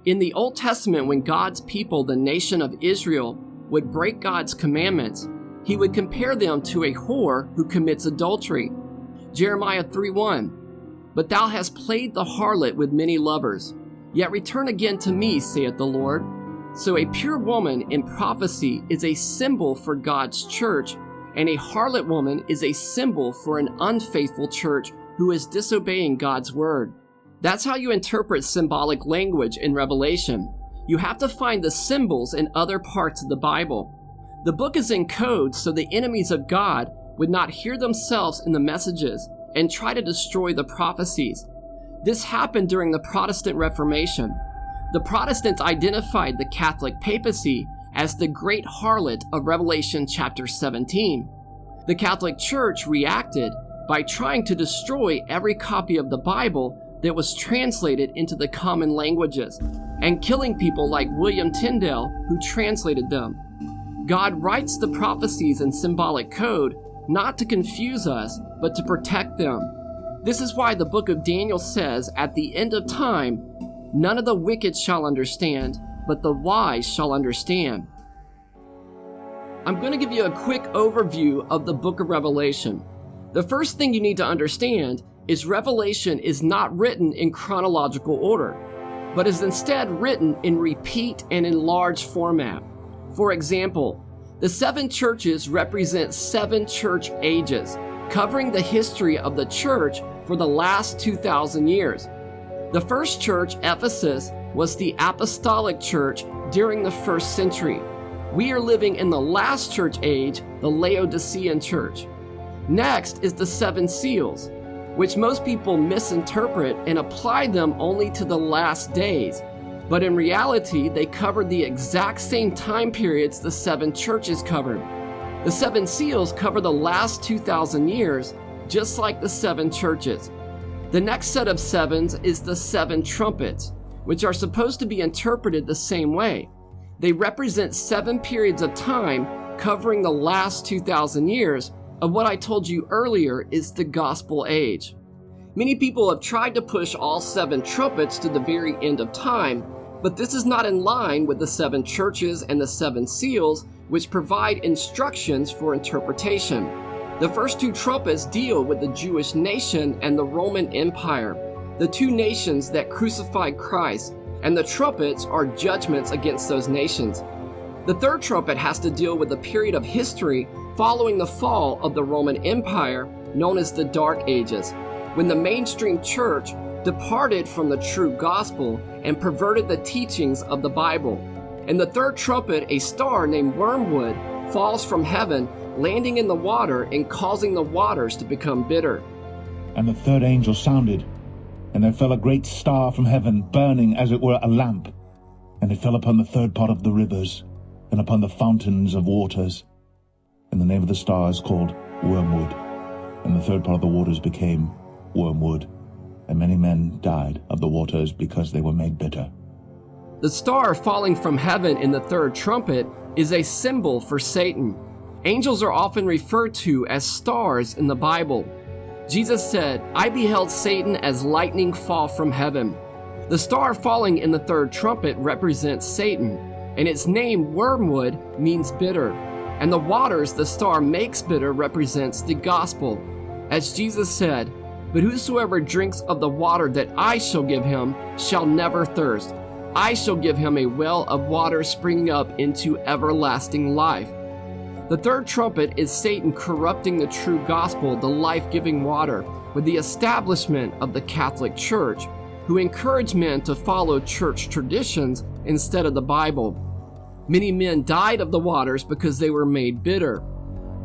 S10: In the Old Testament, when God's people, the nation of Israel, would break God's commandments, he would compare them to a whore who commits adultery. Jeremiah 3:1, but thou hast played the harlot with many lovers, yet return again to me, saith the Lord. So a pure woman in prophecy is a symbol for God's church, and a harlot woman is a symbol for an unfaithful church who is disobeying God's word. That's how you interpret symbolic language in Revelation. You have to find the symbols in other parts of the Bible. The book is in code so the enemies of God would not hear themselves in the messages and try to destroy the prophecies. This happened during the Protestant Reformation. The Protestants identified the Catholic papacy as the great harlot of Revelation chapter 17. The Catholic Church reacted by trying to destroy every copy of the Bible that was translated into the common languages, and killing people like William Tyndale, who translated them. God writes the prophecies in symbolic code not to confuse us, but to protect them. This is why the book of Daniel says at the end of time, none of the wicked shall understand, but the wise shall understand. I'm going to give you a quick overview of the book of Revelation. The first thing you need to understand is Revelation is not written in chronological order, but is instead written in repeat and enlarged format. For example, the 7 churches represent 7 church ages, covering the history of the church for the last 2,000 years. The first church, Ephesus, was the apostolic church during the 1st century. We are living in the last church age, the Laodicean church. Next is the 7 seals, which most people misinterpret and apply them only to the last days. But in reality, they covered the exact same time periods the 7 churches covered. The 7 seals cover the last 2,000 years, just like the 7 churches. The next set of 7s is the 7 trumpets, which are supposed to be interpreted the same way. They represent 7 periods of time covering the last 2,000 years of what I told you earlier is the gospel age. Many people have tried to push all 7 trumpets to the very end of time, but this is not in line with the 7 churches and the 7 seals, which provide instructions for interpretation. The first 2 trumpets deal with the Jewish nation and the Roman Empire, the 2 nations that crucified Christ, and the trumpets are judgments against those nations. The third trumpet has to deal with a period of history following the fall of the Roman Empire, known as the Dark Ages, when the mainstream church departed from the true gospel and perverted the teachings of the Bible. In the third trumpet, a star named Wormwood falls from heaven, landing in the water and causing the waters to become bitter.
S25: And the third angel sounded, and there fell a great star from heaven, burning as it were a lamp. And it fell upon the third part of the rivers, and upon the fountains of waters. And the name of the star is called Wormwood. And the third part of the waters became wormwood. And many men died of the waters because they were made bitter.
S10: The star falling from heaven in the third trumpet is a symbol for Satan. Angels are often referred to as stars in the Bible. Jesus said, I beheld Satan as lightning fall from heaven. The star falling in the third trumpet represents Satan, and its name Wormwood means bitter. And the waters the star makes bitter represents the gospel. As Jesus said, But whosoever drinks of the water that I shall give him shall never thirst. I shall give him a well of water springing up into everlasting life. The third trumpet is Satan corrupting the true gospel, the life-giving water, with the establishment of the Catholic Church, who encourage men to follow church traditions instead of the Bible. Many men died of the waters because they were made bitter.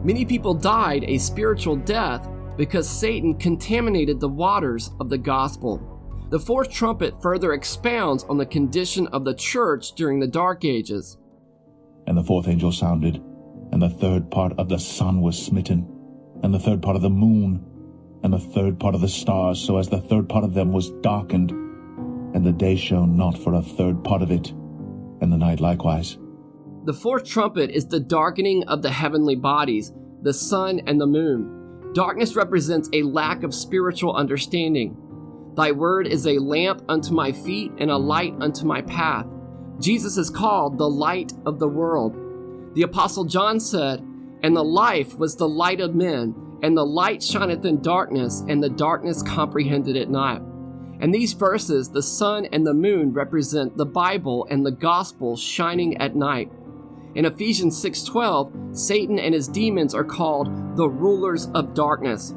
S10: Many people died a spiritual death because Satan contaminated the waters of the gospel. The fourth trumpet further expounds on the condition of the church during the Dark Ages.
S25: And the fourth angel sounded, and the third part of the sun was smitten, and the third part of the moon, and the third part of the stars, so as the third part of them was darkened, and the day shone not for a third part of it, and the night likewise.
S10: The fourth trumpet is the darkening of the heavenly bodies, the sun and the moon. Darkness represents a lack of spiritual understanding. Thy word is a lamp unto my feet and a light unto my path. Jesus is called the light of the world. The Apostle John said, And the life was the light of men, and the light shineth in darkness, and the darkness comprehended it not. And these verses, the sun and the moon, represent the Bible and the gospel shining at night. In Ephesians 6:12, Satan and his demons are called the rulers of darkness.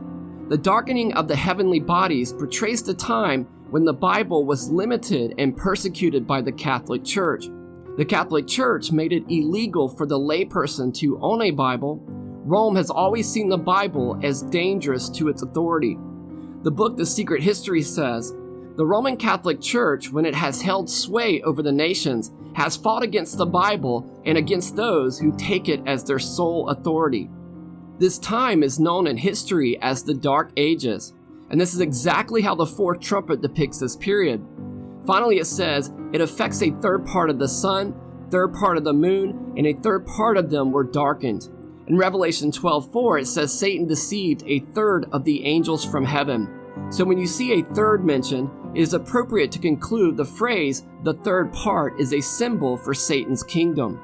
S10: The darkening of the heavenly bodies portrays the time when the Bible was limited and persecuted by the Catholic Church. The Catholic Church made it illegal for the layperson to own a Bible. Rome has always seen the Bible as dangerous to its authority. The book The Secret History says, the Roman Catholic Church, when it has held sway over the nations, has fought against the Bible and against those who take it as their sole authority. This time is known in history as the Dark Ages, and this is exactly how the fourth trumpet depicts this period. Finally, it says, it affects a third part of the sun, third part of the moon, and a third part of them were darkened. In Revelation 12:4, it says Satan deceived a third of the angels from heaven. So when you see a third mentioned, it is appropriate to conclude the phrase, the third part, is a symbol for Satan's kingdom.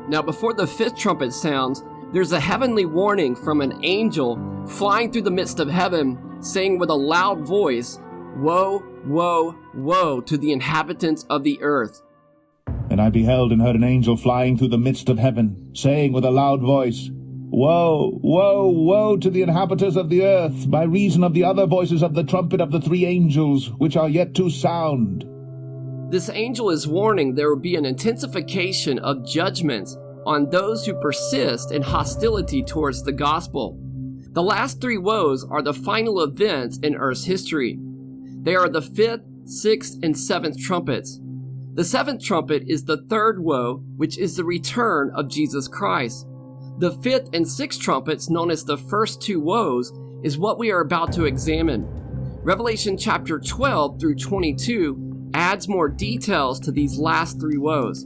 S10: Now, before the fifth trumpet sounds, there's a heavenly warning from an angel flying through the midst of heaven, saying with a loud voice, Woe, woe, woe to the inhabitants of the earth.
S25: And I beheld and heard an angel flying through the midst of heaven, saying with a loud voice, Woe, woe, woe to the inhabitants of the earth, by reason of the other voices of the trumpet of the three angels, which are yet to sound.
S10: This angel is warning there will be an intensification of judgments on those who persist in hostility towards the gospel. The last three woes are the final events in Earth's history. They are the fifth, sixth, and seventh trumpets. The seventh trumpet is the third woe, which is the return of Jesus Christ. The fifth and sixth trumpets, known as the first two woes, is what we are about to examine. Revelation chapter 12 through 22 adds more details to these last three woes.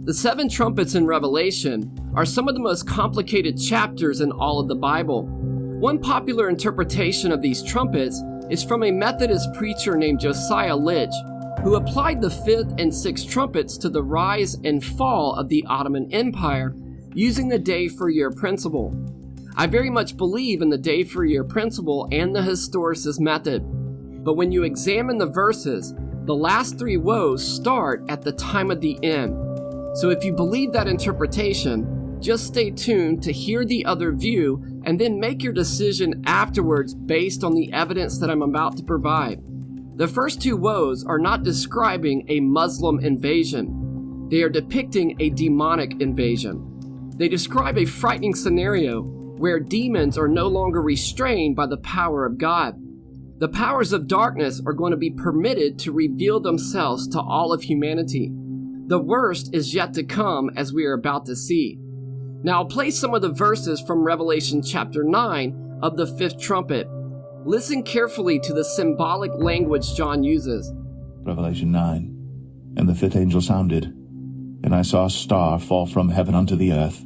S10: The seven trumpets in Revelation are some of the most complicated chapters in all of the Bible. One popular interpretation of these trumpets is from a Methodist preacher named Josiah Litch, who applied the fifth and sixth trumpets to the rise and fall of the Ottoman Empire using the day-for-year principle. I very much believe in the day-for-year principle and the historicist method, but when you examine the verses, the last three woes start at the time of the end. So if you believe that interpretation, just stay tuned to hear the other view and then make your decision afterwards based on the evidence that I'm about to provide. The first two woes are not describing a Muslim invasion. They are depicting a demonic invasion. They describe a frightening scenario where demons are no longer restrained by the power of God. The powers of darkness are going to be permitted to reveal themselves to all of humanity. The worst is yet to come, as we are about to see. Now I'll play some of the verses from Revelation chapter 9 of the fifth trumpet. Listen carefully to the symbolic language John uses.
S25: Revelation 9. And the fifth angel sounded, and I saw a star fall from heaven unto the earth,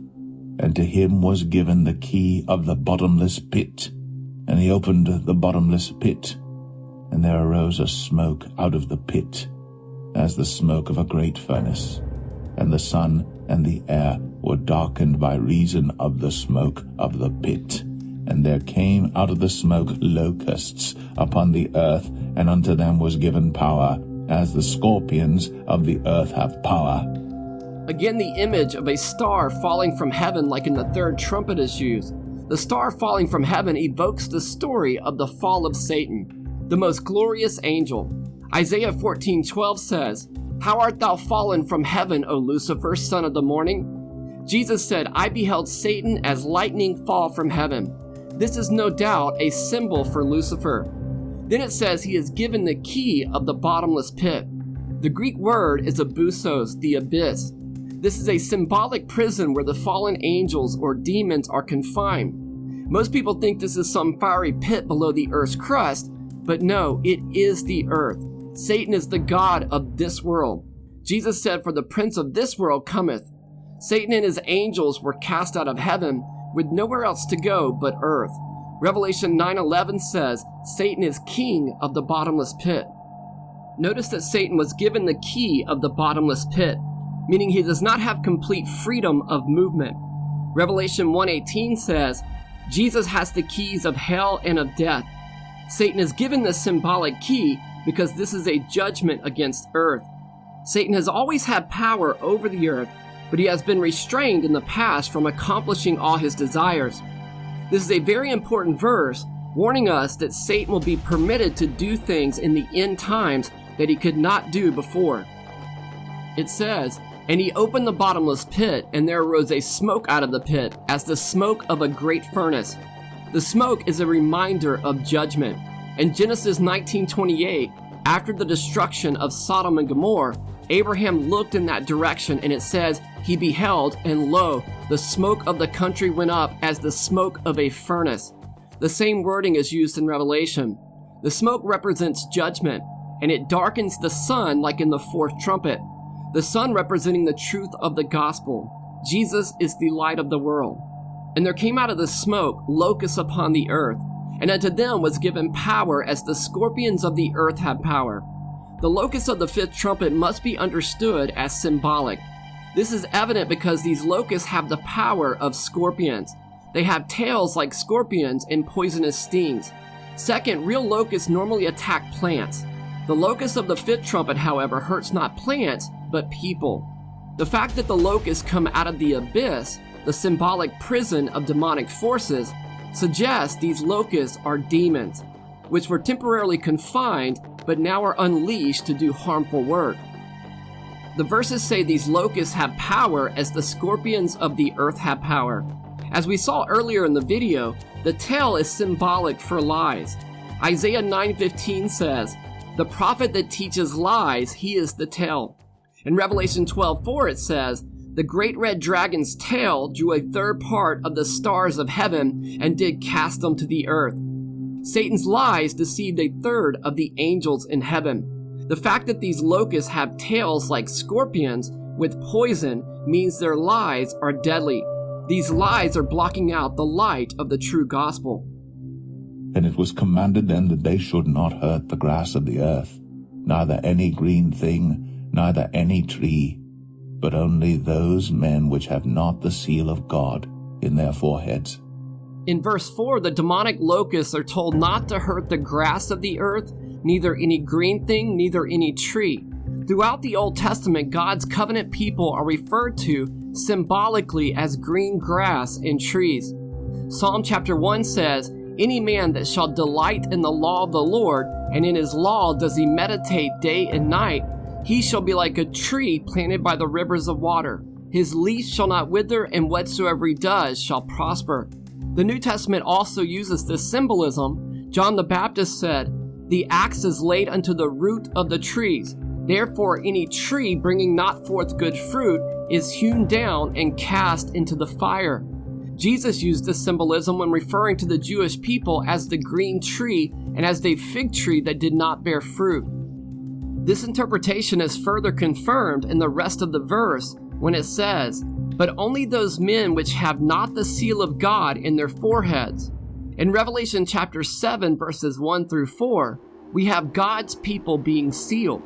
S25: and to him was given the key of the bottomless pit. And he opened the bottomless pit, and there arose a smoke out of the pit, as the smoke of a great furnace. And the sun and the air were darkened by reason of the smoke of the pit. And there came out of the smoke locusts upon the earth, and unto them was given power, as the scorpions of the earth have power.
S10: Again, the image of a star falling from heaven like in the third trumpet is used. The star falling from heaven evokes the story of the fall of Satan, the most glorious angel. Isaiah 14:12 says, "How art thou fallen from heaven, O Lucifer, son of the morning?" Jesus said, "I beheld Satan as lightning fall from heaven." This is no doubt a symbol for Lucifer. Then it says he is given the key of the bottomless pit. The Greek word is abusos, the abyss. This is a symbolic prison where the fallen angels or demons are confined. Most people think this is some fiery pit below the earth's crust, but no, it is the earth. Satan is the god of this world. Jesus said, "For the prince of this world cometh." Satan and his angels were cast out of heaven with nowhere else to go but earth. Revelation 9:11 says, Satan is king of the bottomless pit. Notice that Satan was given the key of the bottomless pit, meaning he does not have complete freedom of movement. Revelation 1:18 says, Jesus has the keys of hell and of death. Satan is given this symbolic key because this is a judgment against earth. Satan has always had power over the earth, but he has been restrained in the past from accomplishing all his desires. This is a very important verse, warning us that Satan will be permitted to do things in the end times that he could not do before. It says, "And he opened the bottomless pit, and there arose a smoke out of the pit, as the smoke of a great furnace." The smoke is a reminder of judgment. In Genesis 19:28, after the destruction of Sodom and Gomorrah, Abraham looked in that direction, and it says, he beheld, and lo, the smoke of the country went up as the smoke of a furnace. The same wording is used in Revelation. The smoke represents judgment, and it darkens the sun like in the fourth trumpet. The sun representing the truth of the gospel. Jesus is the light of the world. And there came out of the smoke locusts upon the earth, and unto them was given power as the scorpions of the earth have power. The locusts of the fifth trumpet must be understood as symbolic. This is evident because these locusts have the power of scorpions. They have tails like scorpions and poisonous stings. Second, real locusts normally attack plants. The locust of the fifth trumpet, however, hurts not plants, but people. The fact that the locusts come out of the abyss, the symbolic prison of demonic forces, suggests these locusts are demons, which were temporarily confined, but now are unleashed to do harmful work. The verses say these locusts have power as the scorpions of the earth have power. As we saw earlier in the video, the tail is symbolic for lies. Isaiah 9:15 says, "The prophet that teaches lies, he is the tail." In Revelation 12:4 it says, "The great red dragon's tail drew a third part of the stars of heaven and did cast them to the earth." Satan's lies deceived a third of the angels in heaven. The fact that these locusts have tails like scorpions with poison means their lies are deadly. These lies are blocking out the light of the true gospel.
S25: And it was commanded then that they should not hurt the grass of the earth, neither any green thing, neither any tree, but only those men which have not the seal of God in their foreheads.
S10: In verse 4, the demonic locusts are told not to hurt the grass of the earth, neither any green thing, neither any tree. Throughout the Old Testament, God's covenant people are referred to symbolically as green grass and trees. Psalm chapter 1 says, "Any man that shall delight in the law of the Lord, and in his law does he meditate day and night, he shall be like a tree planted by the rivers of water. His leaf shall not wither, and whatsoever he does shall prosper." The New Testament also uses this symbolism. John the Baptist said, "The axe is laid unto the root of the trees. Therefore any tree bringing not forth good fruit is hewn down and cast into the fire." Jesus used this symbolism when referring to the Jewish people as the green tree and as the fig tree that did not bear fruit. This interpretation is further confirmed in the rest of the verse when it says, "But only those men which have not the seal of God in their foreheads." In Revelation chapter 7, verses 1 through 4, we have God's people being sealed.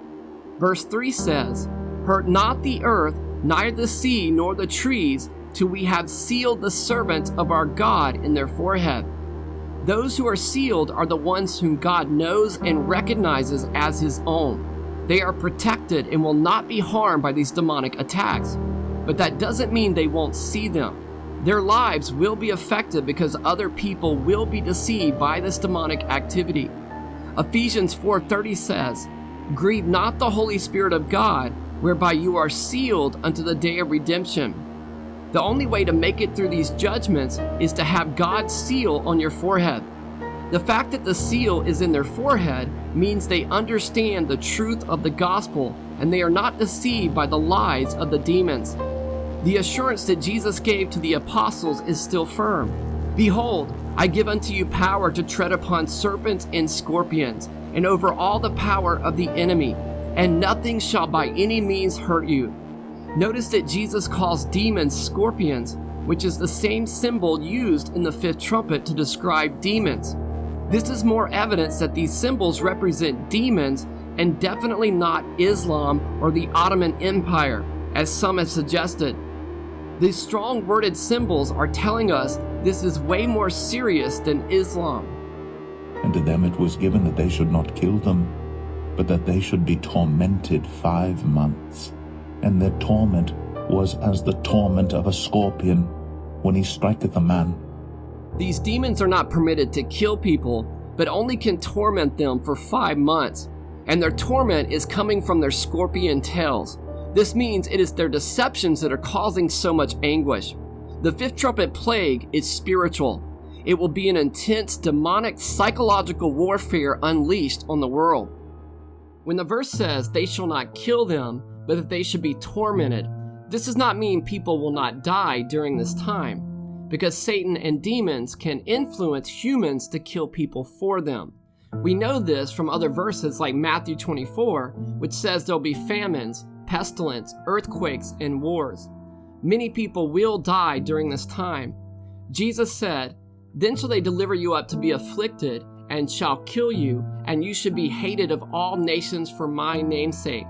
S10: Verse 3 says, "Hurt not the earth, neither the sea, nor the trees, till we have sealed the servants of our God in their forehead." Those who are sealed are the ones whom God knows and recognizes as his own. They are protected and will not be harmed by these demonic attacks. But that doesn't mean they won't see them. Their lives will be affected because other people will be deceived by this demonic activity. Ephesians 4:30 says, "Grieve not the Holy Spirit of God, whereby you are sealed unto the day of redemption." The only way to make it through these judgments is to have God's seal on your forehead. The fact that the seal is in their forehead means they understand the truth of the gospel and they are not deceived by the lies of the demons. The assurance that Jesus gave to the apostles is still firm. "Behold, I give unto you power to tread upon serpents and scorpions, and over all the power of the enemy, and nothing shall by any means hurt you." Notice that Jesus calls demons scorpions, which is the same symbol used in the fifth trumpet to describe demons. This is more evidence that these symbols represent demons and definitely not Islam or the Ottoman Empire, as some have suggested. These strong-worded symbols are telling us this is way more serious than Islam.
S25: And to them it was given that they should not kill them, but that they should be tormented 5 months. And their torment was as the torment of a scorpion when he striketh a man.
S10: These demons are not permitted to kill people, but only can torment them for 5 months. And their torment is coming from their scorpion tails. This means it is their deceptions that are causing so much anguish. The fifth trumpet plague is spiritual. It will be an intense, demonic, psychological warfare unleashed on the world. When the verse says, "They shall not kill them, but that they should be tormented," this does not mean people will not die during this time, because Satan and demons can influence humans to kill people for them. We know this from other verses like Matthew 24, which says there'll be famines, pestilence, earthquakes, and wars. Many people will die during this time. Jesus said, "Then shall they deliver you up to be afflicted, and shall kill you, and you should be hated of all nations for my name's sake."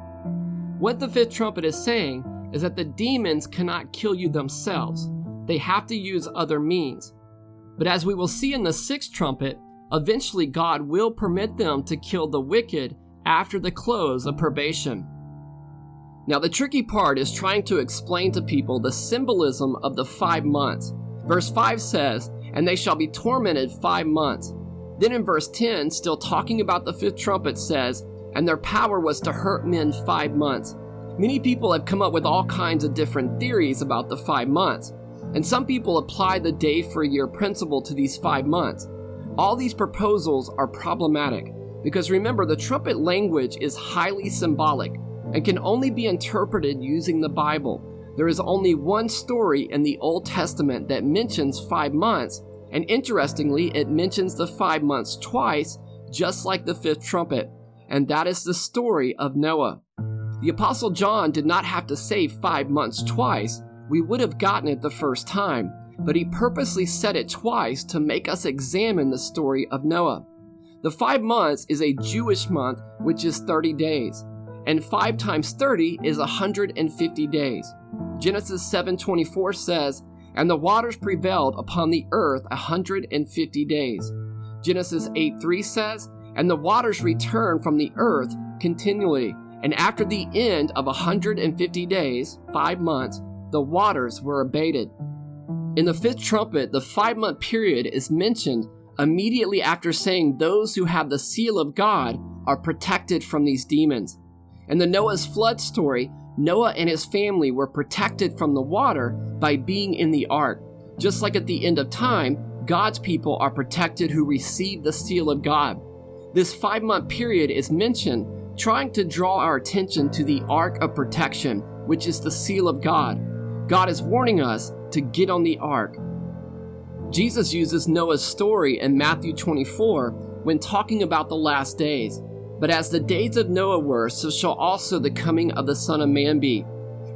S10: What the fifth trumpet is saying is that the demons cannot kill you themselves. They have to use other means. But as we will see in the sixth trumpet, eventually God will permit them to kill the wicked after the close of probation. Now the tricky part is trying to explain to people the symbolism of the 5 months. Verse 5 says, "And they shall be tormented 5 months." Then in verse 10, still talking about the fifth trumpet, says, "And their power was to hurt men 5 months." Many people have come up with all kinds of different theories about the 5 months. And some people apply the day for a year principle to these 5 months. All these proposals are problematic because remember, the trumpet language is highly symbolic and can only be interpreted using the Bible. There is only one story in the Old Testament that mentions 5 months, and interestingly, it mentions the 5 months twice, just like the fifth trumpet, and that is the story of Noah. The Apostle John did not have to say 5 months twice. We would have gotten it the first time, but he purposely said it twice to make us examine the story of Noah. The 5 months is a Jewish month, which is 30 days, and 5 times 30 is 150 days. Genesis 7:24 says, "And the waters prevailed upon the earth 150 days." Genesis 8:3 says, "And the waters returned from the earth continually, and after the end of 150 days, 5 months, the waters were abated." In the fifth trumpet, the 5-month period is mentioned immediately after saying those who have the seal of God are protected from these demons. In the Noah's flood story, Noah and his family were protected from the water by being in the ark. Just like at the end of time, God's people are protected who receive the seal of God. This 5-month period is mentioned, trying to draw our attention to the ark of protection, which is the seal of God. God is warning us to get on the ark. Jesus uses Noah's story in Matthew 24 when talking about the last days. "But as the days of Noah were, so shall also the coming of the Son of Man be.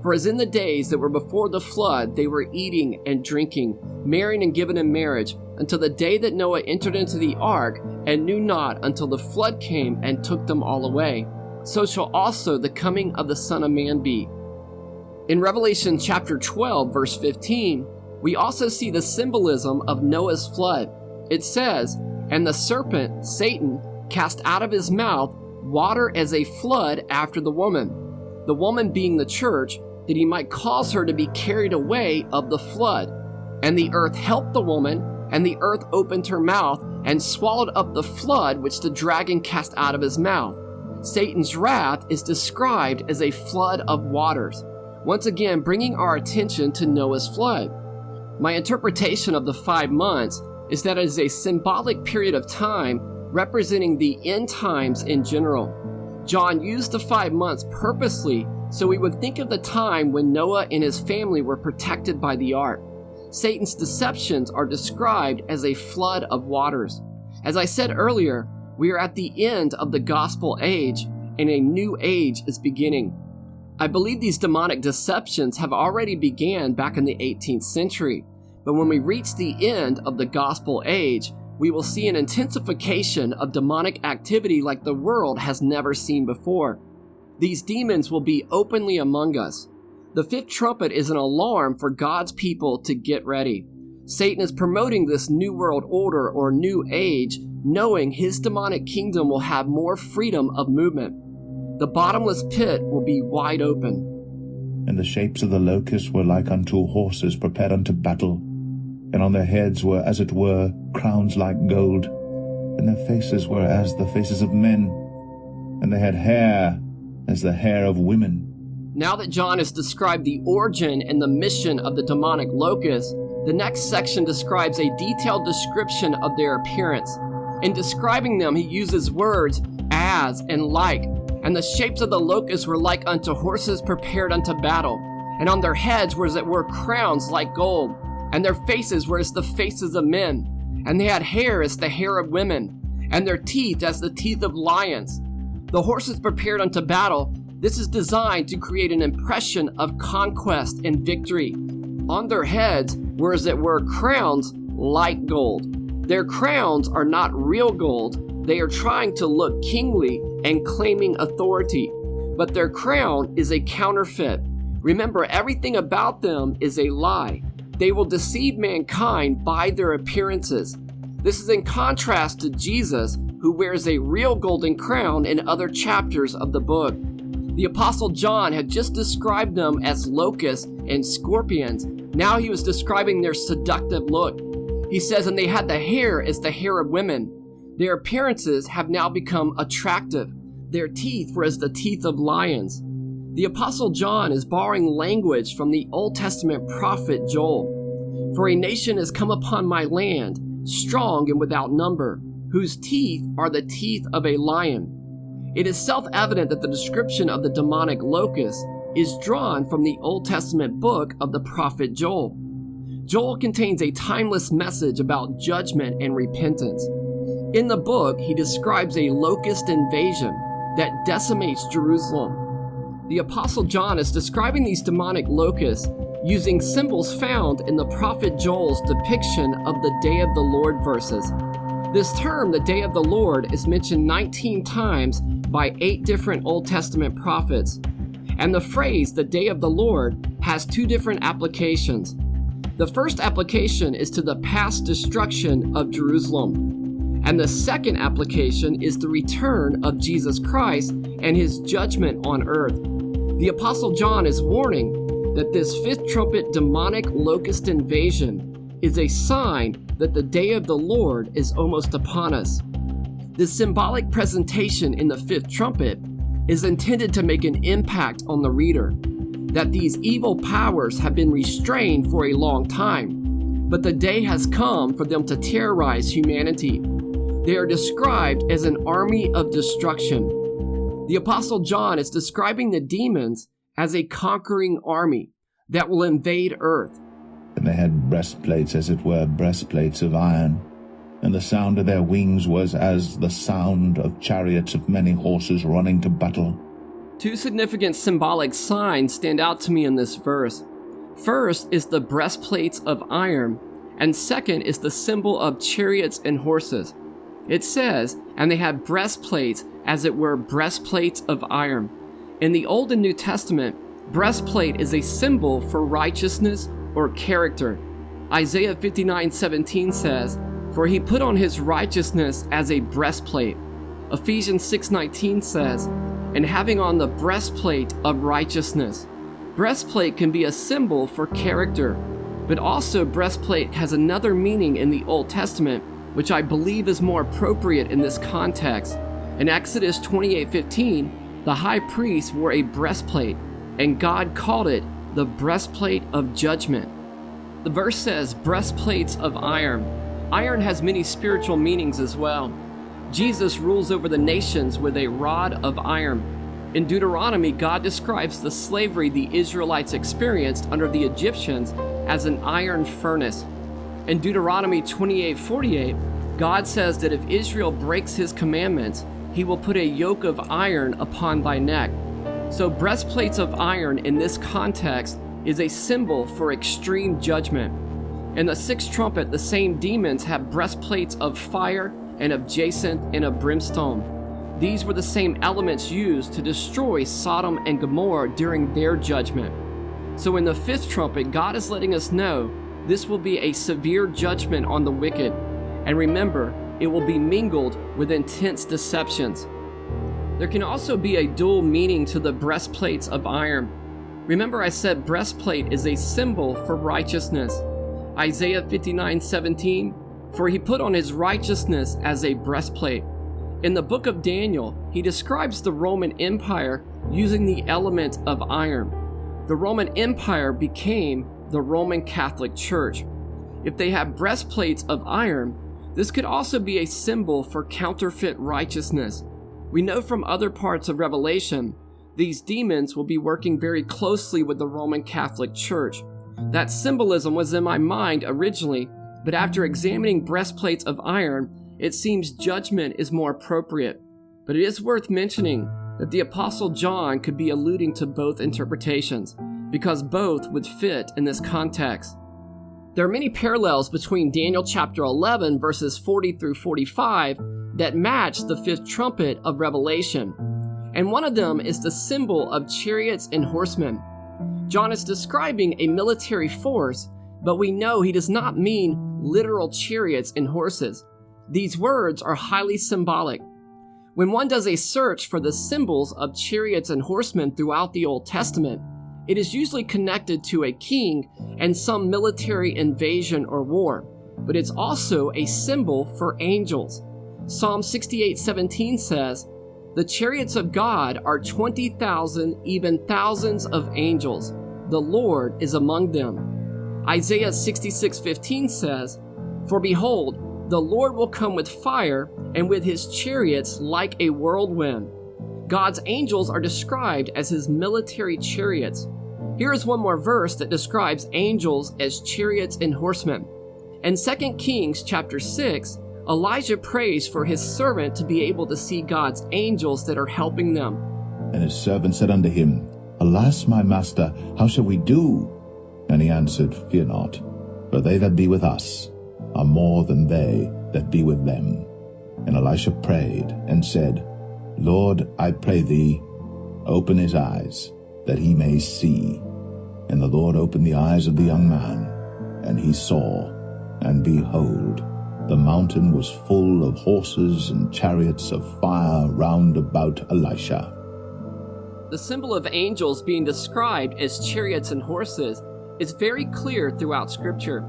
S10: For as in the days that were before the flood, they were eating and drinking, marrying and giving in marriage, until the day that Noah entered into the ark, and knew not until the flood came and took them all away. So shall also the coming of the Son of Man be." In Revelation chapter 12, verse 15, we also see the symbolism of Noah's flood. It says, And the serpent, Satan, cast out of his mouth water as a flood after the woman being the church, that he might cause her to be carried away of the flood. And the earth helped the woman, and the earth opened her mouth and swallowed up the flood which the dragon cast out of his mouth. Satan's wrath is described as a flood of waters, once again bringing our attention to Noah's flood. My interpretation of the 5 months is that it is a symbolic period of time representing the end times in general. John used the 5 months purposely so we would think of the time when Noah and his family were protected by the ark. Satan's deceptions are described as a flood of waters. As I said earlier, we are at the end of the gospel age, and a new age is beginning. I believe these demonic deceptions have already began back in the 18th century, but when we reach the end of the gospel age, we will see an intensification of demonic activity like the world has never seen before. These demons will be openly among us. The fifth trumpet is an alarm for God's people to get ready. Satan is promoting this new world order or new age, knowing his demonic kingdom will have more freedom of movement. The bottomless pit will be wide open.
S25: And the shapes of the locusts were like unto horses prepared unto battle, and on their heads were, as it were, crowns like gold, and their faces were as the faces of men, and they had hair as the hair of women.
S10: Now that John has described the origin and the mission of the demonic locusts, the next section describes a detailed description of their appearance. In describing them, he uses words as and like, and the shapes of the locusts were like unto horses prepared unto battle, and on their heads were as it were crowns like gold, and their faces were as the faces of men, and they had hair as the hair of women, and their teeth as the teeth of lions. The horses prepared unto battle, this is designed to create an impression of conquest and victory. On their heads were as it were crowns like gold. Their crowns are not real gold, they are trying to look kingly and claiming authority, but their crown is a counterfeit. Remember, everything about them is a lie. They will deceive mankind by their appearances. This is in contrast to Jesus, who wears a real golden crown in other chapters of the book. The Apostle John had just described them as locusts and scorpions. Now he was describing their seductive look. He says, and they had the hair as the hair of women. Their appearances have now become attractive. Their teeth were as the teeth of lions. The Apostle John is borrowing language from the Old Testament prophet Joel. For a nation has come upon my land, strong and without number, whose teeth are the teeth of a lion. It is self-evident that the description of the demonic locust is drawn from the Old Testament book of the prophet Joel. Joel contains a timeless message about judgment and repentance. In the book, he describes a locust invasion that decimates Jerusalem. The Apostle John is describing these demonic locusts using symbols found in the prophet Joel's depiction of the Day of the Lord verses. This term, the Day of the Lord, is mentioned 19 times by 8 different Old Testament prophets. And the phrase, the Day of the Lord, has 2 different applications. The first application is to the past destruction of Jerusalem. And the second application is the return of Jesus Christ and his judgment on earth. The Apostle John is warning that this fifth trumpet demonic locust invasion is a sign that the day of the Lord is almost upon us. This symbolic presentation in the fifth trumpet is intended to make an impact on the reader, that these evil powers have been restrained for a long time, but the day has come for them to terrorize humanity. They are described as an army of destruction. The Apostle John is describing the demons as a conquering army that will invade earth.
S25: And they had breastplates, as it were, breastplates of iron, and the sound of their wings was as the sound of chariots of many horses running to battle.
S10: 2 significant symbolic signs stand out to me in this verse. First is the breastplates of iron, and second is the symbol of chariots and horses. It says, and they had breastplates, as it were, breastplates of iron. In the Old and New Testament, breastplate is a symbol for righteousness or character. Isaiah 59:17 says, For he put on his righteousness as a breastplate. Ephesians 6:19 says, and having on the breastplate of righteousness. Breastplate can be a symbol for character, but also breastplate has another meaning in the Old Testament, which I believe is more appropriate in this context. In Exodus 28:15, the high priest wore a breastplate, and God called it the breastplate of judgment. The verse says breastplates of iron. Iron has many spiritual meanings as well. Jesus rules over the nations with a rod of iron. In Deuteronomy, God describes the slavery the Israelites experienced under the Egyptians as an iron furnace. In Deuteronomy 28:48, God says that if Israel breaks his commandments, he will put a yoke of iron upon thy neck. So breastplates of iron in this context is a symbol for extreme judgment. In the sixth trumpet, the same demons have breastplates of fire and of jacinth and of brimstone. These were the same elements used to destroy Sodom and Gomorrah during their judgment. So in the fifth trumpet, God is letting us know this will be a severe judgment on the wicked. And remember, it will be mingled with intense deceptions. There can also be a dual meaning to the breastplates of iron. Remember, I said breastplate is a symbol for righteousness. Isaiah 59:17, for he put on his righteousness as a breastplate. In the book of Daniel, he describes the Roman Empire using the element of iron. The Roman Empire became the Roman Catholic Church. If they have breastplates of iron, this could also be a symbol for counterfeit righteousness. We know from other parts of Revelation, these demons will be working very closely with the Roman Catholic Church. That symbolism was in my mind originally, but after examining breastplates of iron, it seems judgment is more appropriate. But it is worth mentioning that the Apostle John could be alluding to both interpretations, because both would fit in this context. There are many parallels between Daniel chapter 11 verses 40 through 45 that match the fifth trumpet of Revelation. And one of them is the symbol of chariots and horsemen. John is describing a military force, but we know he does not mean literal chariots and horses. These words are highly symbolic. When one does a search for the symbols of chariots and horsemen throughout the Old Testament, it is usually connected to a king and some military invasion or war, but it's also a symbol for angels. Psalm 68:17 says, the chariots of God are 20,000, even thousands of angels. The Lord is among them. Isaiah 66:15 says, for behold, the Lord will come with fire, and with his chariots like a whirlwind. God's angels are described as his military chariots. Here is one more verse that describes angels as chariots and horsemen. In 2 Kings chapter 6, Elijah prays for his servant to be able to see God's angels that are helping them.
S25: And his servant said unto him, Alas, my master, how shall we do? And he answered, Fear not, for they that be with us are more than they that be with them. And Elisha prayed and said, Lord, I pray thee, open his eyes, that he may see. And the Lord opened the eyes of the young man, and he saw, and behold, the mountain was full of horses and chariots of fire round about Elisha.
S10: The symbol of angels being described as chariots and horses is very clear throughout Scripture.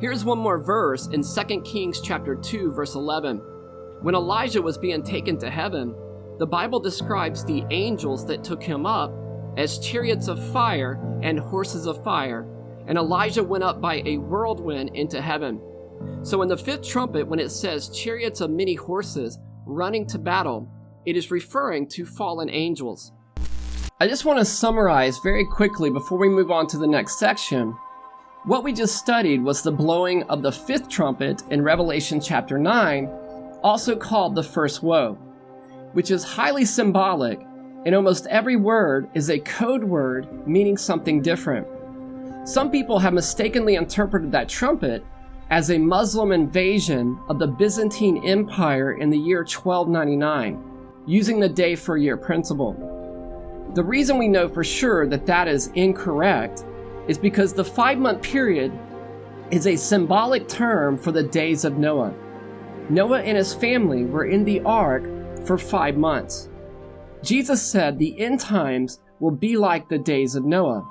S10: Here's one more verse in 2 Kings chapter 2, verse 11. When Elijah was being taken to heaven, the Bible describes the angels that took him up as chariots of fire and horses of fire, and Elijah went up by a whirlwind into heaven. So in the fifth trumpet, when it says chariots of many horses running to battle, it is referring to fallen angels. I just want to summarize very quickly before we move on to the next section. What we just studied was the blowing of the fifth trumpet in Revelation chapter 9, also called the first woe, which is highly symbolic, and almost every word is a code word meaning something different. Some people have mistakenly interpreted that trumpet as a Muslim invasion of the Byzantine Empire in the year 1299, using the day for year principle. The reason we know for sure that that is incorrect is because the 5-month period is a symbolic term for the days of Noah. Noah and his family were in the ark for 5 months. Jesus said the end times will be like the days of Noah.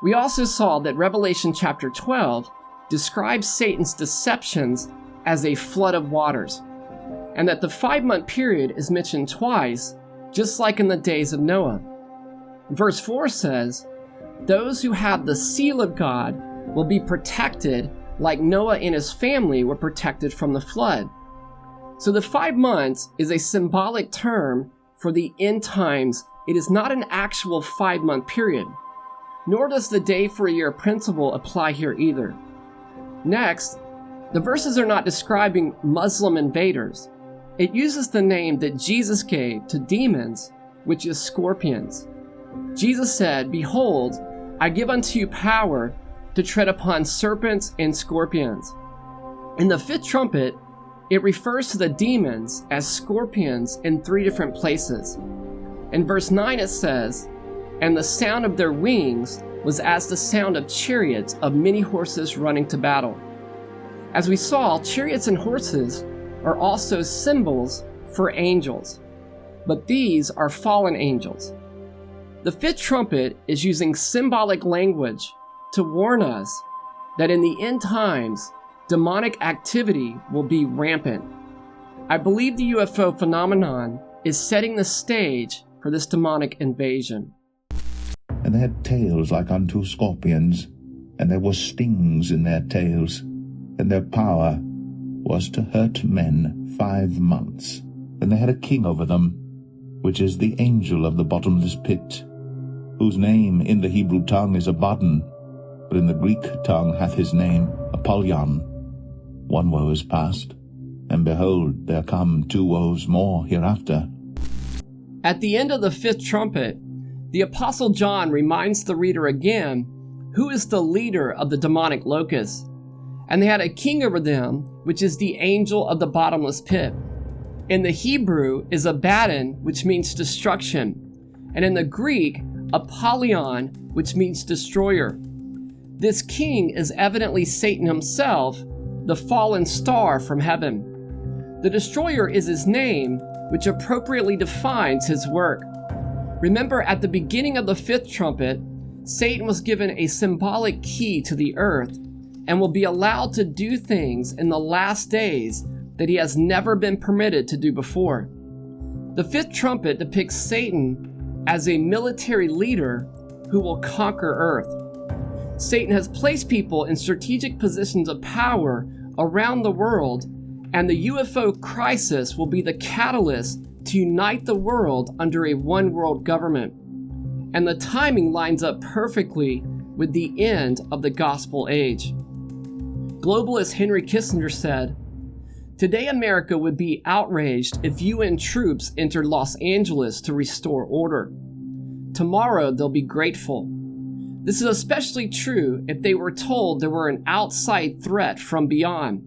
S10: We also saw that Revelation chapter 12 describes Satan's deceptions as a flood of waters, and that the 5-month period is mentioned twice, just like in the days of Noah. Verse 4 says, "Those who have the seal of God will be protected like Noah and his family were protected from the flood." So the 5 months is a symbolic term for the end times. It is not an actual 5-month period, nor does the day for a year principle apply here either. Next, the verses are not describing Muslim invaders. It uses the name that Jesus gave to demons, which is scorpions. Jesus said, "Behold, I give unto you power to tread upon serpents and scorpions." In the 5th trumpet, it refers to the demons as scorpions in 3 different places. In verse 9 it says, "And the sound of their wings was as the sound of chariots of many horses running to battle." As we saw, chariots and horses are also symbols for angels, but these are fallen angels. The 5th trumpet is using symbolic language to warn us that in the end times, demonic activity will be rampant. I believe the UFO phenomenon is setting the stage for this demonic invasion.
S25: And they had tails like unto scorpions, and there were stings in their tails, and their power was to hurt men 5 months. And they had a king over them, which is the angel of the bottomless pit, whose name in the Hebrew tongue is Abaddon, but in the Greek tongue hath his name Apollyon. 1 woe is past, and behold, there come 2 woes more hereafter.
S10: At the end of the 5th trumpet, the Apostle John reminds the reader again who is the leader of the demonic locusts. And they had a king over them, which is the angel of the bottomless pit. In the Hebrew is Abaddon, which means destruction, and in the Greek, Apollyon, which means destroyer. This king is evidently Satan himself, the fallen star from heaven. The destroyer is his name, which appropriately defines his work. Remember, at the beginning of the 5th trumpet, Satan was given a symbolic key to the earth and will be allowed to do things in the last days that he has never been permitted to do before. The 5th trumpet depicts Satan as a military leader who will conquer earth. Satan has placed people in strategic positions of power around the world, and the UFO crisis will be the catalyst to unite the world under a one-world government. And the timing lines up perfectly with the end of the gospel age. Globalist Henry Kissinger said, "Today America would be outraged if UN troops entered Los Angeles to restore order. Tomorrow they'll be grateful. This is especially true if they were told there were an outside threat from beyond,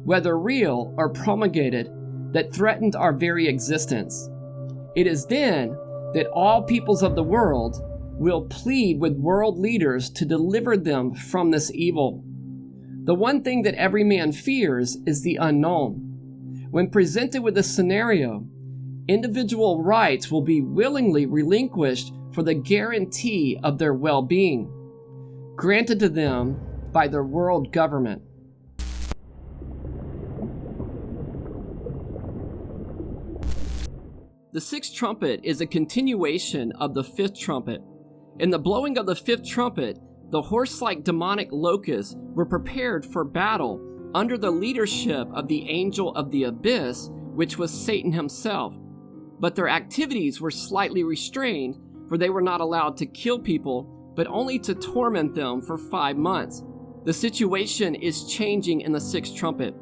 S10: whether real or promulgated, that threatened our very existence. It is then that all peoples of the world will plead with world leaders to deliver them from this evil. The one thing that every man fears is the unknown. When presented with this scenario, individual rights will be willingly relinquished for the guarantee of their well-being, granted to them by their world government." The 6th trumpet is a continuation of the 5th trumpet. In the blowing of the 5th trumpet, the horse-like demonic locusts were prepared for battle under the leadership of the angel of the abyss, which was Satan himself. But their activities were slightly restrained, for they were not allowed to kill people, but only to torment them for 5 months. The situation is changing in the 6th trumpet.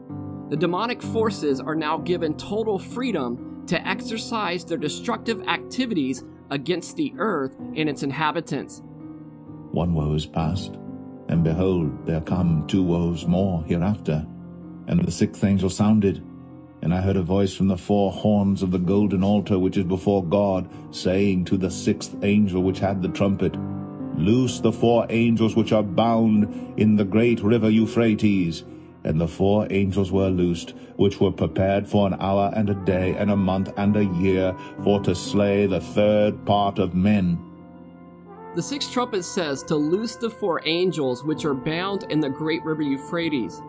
S10: The demonic forces are now given total freedom to exercise their destructive activities against the earth and its inhabitants.
S25: 1 woe is past, and behold, there come 2 woes more hereafter. And the 6th angel sounded, and I heard a voice from the 4 horns of the golden altar which is before God, saying to the 6th angel which had the trumpet, Loose the 4 angels which are bound in the great river Euphrates. And the 4 angels were loosed, which were prepared for an hour and a day and a month and a year, for to slay the 3rd part of men.
S10: The 6th trumpet says to loose the 4 angels which are bound in the great river Euphrates.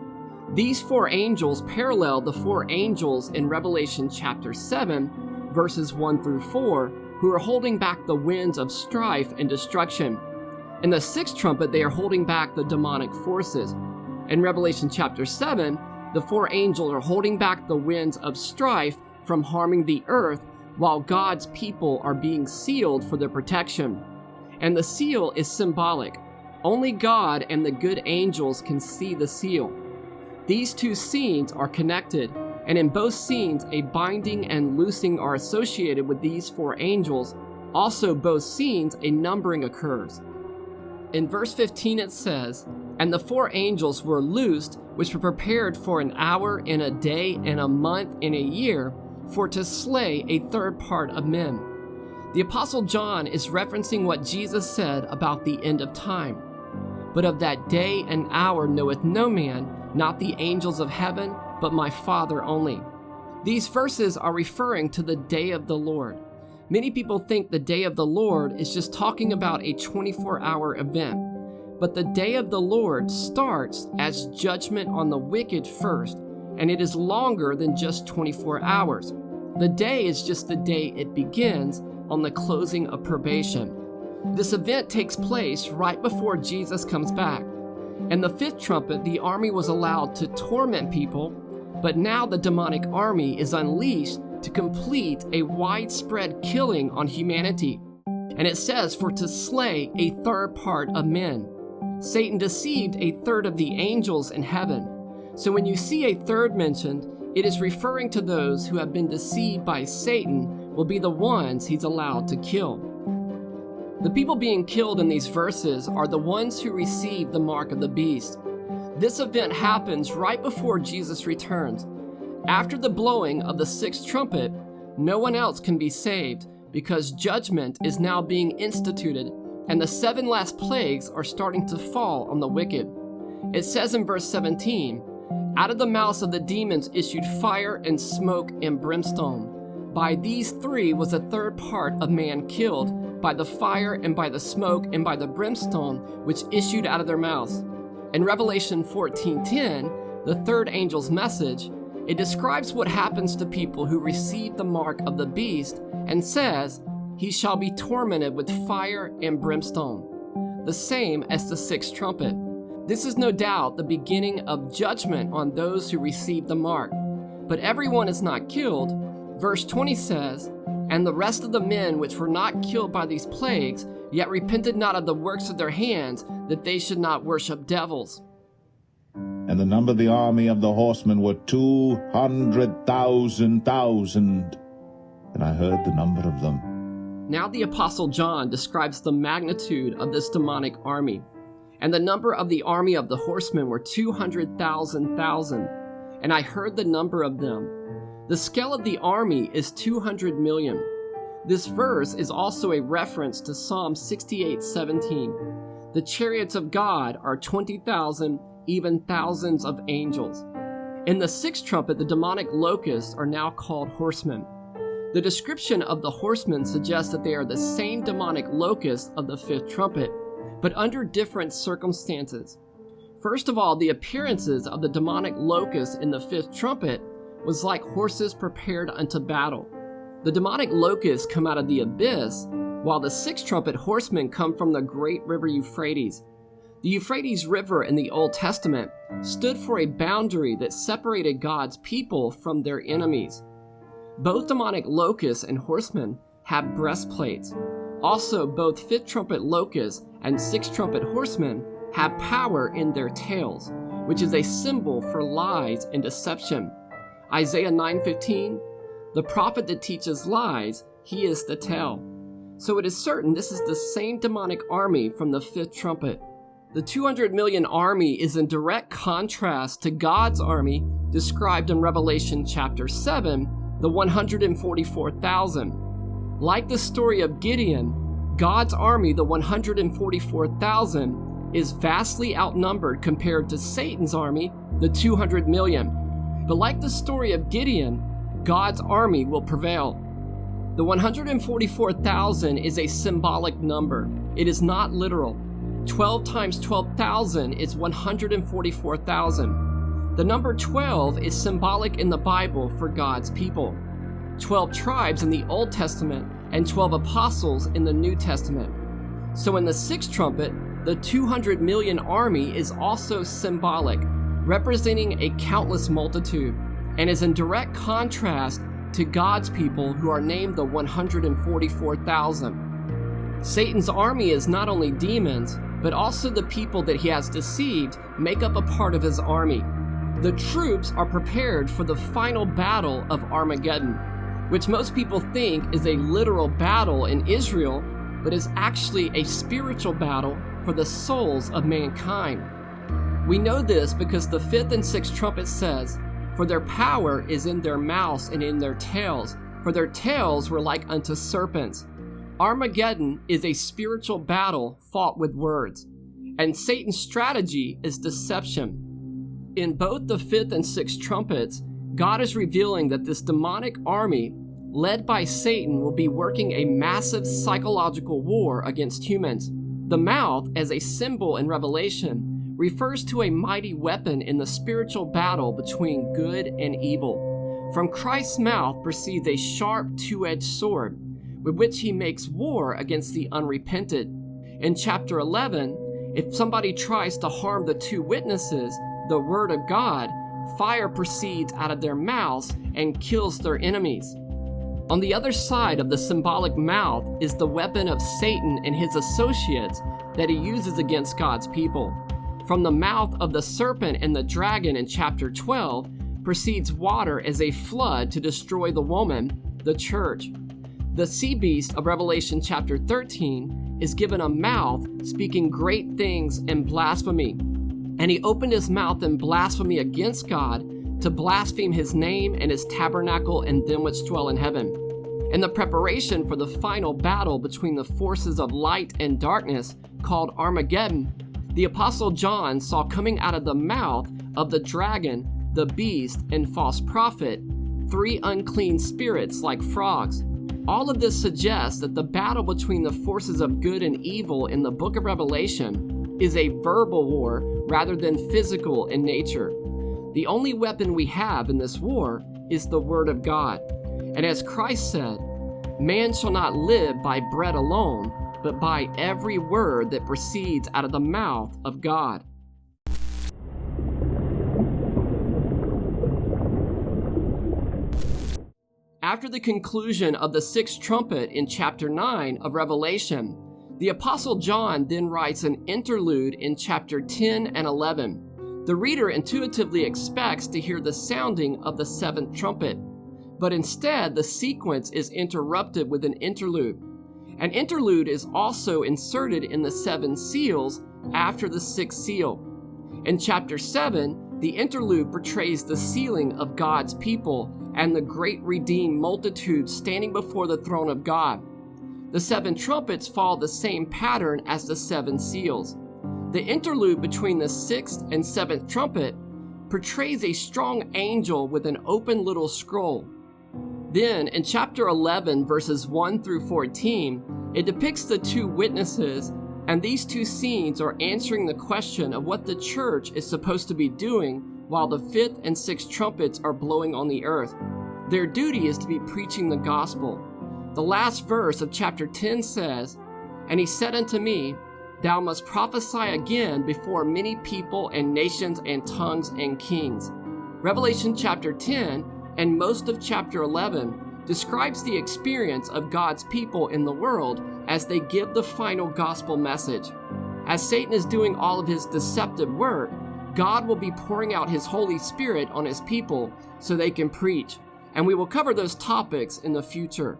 S10: These 4 angels parallel the 4 angels in Revelation chapter 7, verses 1 through 4, who are holding back the winds of strife and destruction. In the 6th trumpet, they are holding back the demonic forces. In Revelation chapter 7, the 4 angels are holding back the winds of strife from harming the earth, while God's people are being sealed for their protection. And the seal is symbolic. Only God and the good angels can see the seal. These 2 scenes are connected, and in both scenes a binding and loosing are associated with these 4 angels. Also, both scenes a numbering occurs. In verse 15 it says, "And the 4 angels were loosed, which were prepared for an hour and a day and a month and a year, for to slay a 3rd part of men." The Apostle John is referencing what Jesus said about the end of time. "But of that day and hour knoweth no man, not the angels of heaven, but my Father only." These verses are referring to the day of the Lord. Many people think the day of the Lord is just talking about a 24-hour event. But the day of the Lord starts as judgment on the wicked first, and it is longer than just 24 hours. The day is just the day it begins on the closing of probation. This event takes place right before Jesus comes back. In the 5th trumpet, the army was allowed to torment people, but now the demonic army is unleashed to complete a widespread killing on humanity. And it says, for to slay a 3rd part of men. Satan deceived a 1/3 of the angels in heaven. So when you see a 3rd mentioned, it is referring to those who have been deceived by Satan will be the ones he's allowed to kill. The people being killed in these verses are the ones who receive the mark of the beast. This event happens right before Jesus returns. After the blowing of the 6th trumpet, no one else can be saved because judgment is now being instituted and the 7 last plagues are starting to fall on the wicked. It says in verse 17, "Out of the mouths of the demons issued fire and smoke and brimstone. By these 3 was a 3rd part of man killed, by the fire and by the smoke and by the brimstone which issued out of their mouths." In Revelation 14:10, the 3rd angel's message, it describes what happens to people who receive the mark of the beast and says, "He shall be tormented with fire and brimstone," the same as the 6th trumpet. This is no doubt the beginning of judgment on those who receive the mark. But everyone is not killed. Verse 20 says, "And the rest of the men which were not killed by these plagues, yet repented not of the works of their hands, that they should not worship devils."
S25: And the number of the army of the horsemen were 200,000. And I heard the number of them.
S10: Now the Apostle John describes the magnitude of this demonic army. And the number of the army of the horsemen were 200,000. And I heard the number of them. The scale of the army is 200 million. This verse is also a reference to Psalm 68:17. The chariots of God are 20,000, even thousands of angels. In the 6th trumpet, the demonic locusts are now called horsemen. The description of the horsemen suggests that they are the same demonic locusts of the 5th trumpet, but under different circumstances. First of all, the appearances of the demonic locusts in the 5th trumpet was like horses prepared unto battle. The demonic locusts come out of the abyss, while the 6th trumpet horsemen come from the great river Euphrates. The Euphrates River in the Old Testament stood for a boundary that separated God's people from their enemies. Both demonic locusts and horsemen have breastplates. Also, both 5th trumpet locusts and 6th trumpet horsemen have power in their tails, which is a symbol for lies and deception. Isaiah 9:15, "The prophet that teaches lies, he is the tell." So it is certain this is the same demonic army from the 5th trumpet. The 200 million army is in direct contrast to God's army described in Revelation chapter 7, the 144,000. Like the story of Gideon, God's army, the 144,000, is vastly outnumbered compared to Satan's army, the 200 million. But like the story of Gideon, God's army will prevail. The 144,000 is a symbolic number. It is not literal. 12 times 12,000 is 144,000. The number 12 is symbolic in the Bible for God's people. 12 tribes in the Old Testament and 12 apostles in the New Testament. So in the sixth trumpet, the 200 million army is also symbolic, representing a countless multitude, and is in direct contrast to God's people who are named the 144,000. Satan's army is not only demons, but also the people that he has deceived make up a part of his army. The troops are prepared for the final battle of Armageddon, which most people think is a literal battle in Israel, but is actually a spiritual battle for the souls of mankind. We know this because the fifth and sixth trumpet says, "For their power is in their mouths and in their tails, for their tails were like unto serpents." Armageddon is a spiritual battle fought with words, and Satan's strategy is deception. In both the fifth and sixth trumpets, God is revealing that this demonic army, led by Satan, will be working a massive psychological war against humans. The mouth, as a symbol in Revelation, refers to a mighty weapon in the spiritual battle between good and evil. From Christ's mouth proceeds a sharp two-edged sword, with which he makes war against the unrepentant. In chapter 11, if somebody tries to harm the two witnesses, the word of God, fire proceeds out of their mouths and kills their enemies. On the other side of the symbolic mouth is the weapon of Satan and his associates that he uses against God's people. From the mouth of the serpent and the dragon in chapter 12 proceeds water as a flood to destroy the woman, the church. The sea beast of Revelation chapter 13 is given a mouth speaking great things and blasphemy. And he opened his mouth in blasphemy against God to blaspheme his name and his tabernacle and them which dwell in heaven. In the preparation for the final battle between the forces of light and darkness, called Armageddon, the Apostle John saw coming out of the mouth of the dragon, the beast, and false prophet, 3 unclean spirits like frogs. All of this suggests that the battle between the forces of good and evil in the book of Revelation is a verbal war rather than physical in nature. The only weapon we have in this war is the Word of God. And as Christ said, "Man shall not live by bread alone, but by every word that proceeds out of the mouth of God." After the conclusion of the sixth trumpet in chapter 9 of Revelation, the Apostle John then writes an interlude in chapter 10 and 11. The reader intuitively expects to hear the sounding of the seventh trumpet, but instead the sequence is interrupted with an interlude. An interlude is also inserted in the 7 seals after the 6th seal. In chapter 7, the interlude portrays the sealing of God's people and the great redeemed multitude standing before the throne of God. The 7 trumpets follow the same pattern as the 7 seals. The interlude between the 6th and 7th trumpet portrays a strong angel with an open little scroll. Then, in chapter 11, verses 1 through 14, it depicts the 2 witnesses, and these 2 scenes are answering the question of what the church is supposed to be doing while the 5th and 6th trumpets are blowing on the earth. Their duty is to be preaching the gospel. The last verse of chapter 10 says, "And he said unto me, Thou must prophesy again before many people and nations and tongues and kings." Revelation chapter 10 and most of chapter 11 describes the experience of God's people in the world as they give the final gospel message. As Satan is doing all of his deceptive work, God will be pouring out his Holy Spirit on his people so they can preach, and we will cover those topics in the future.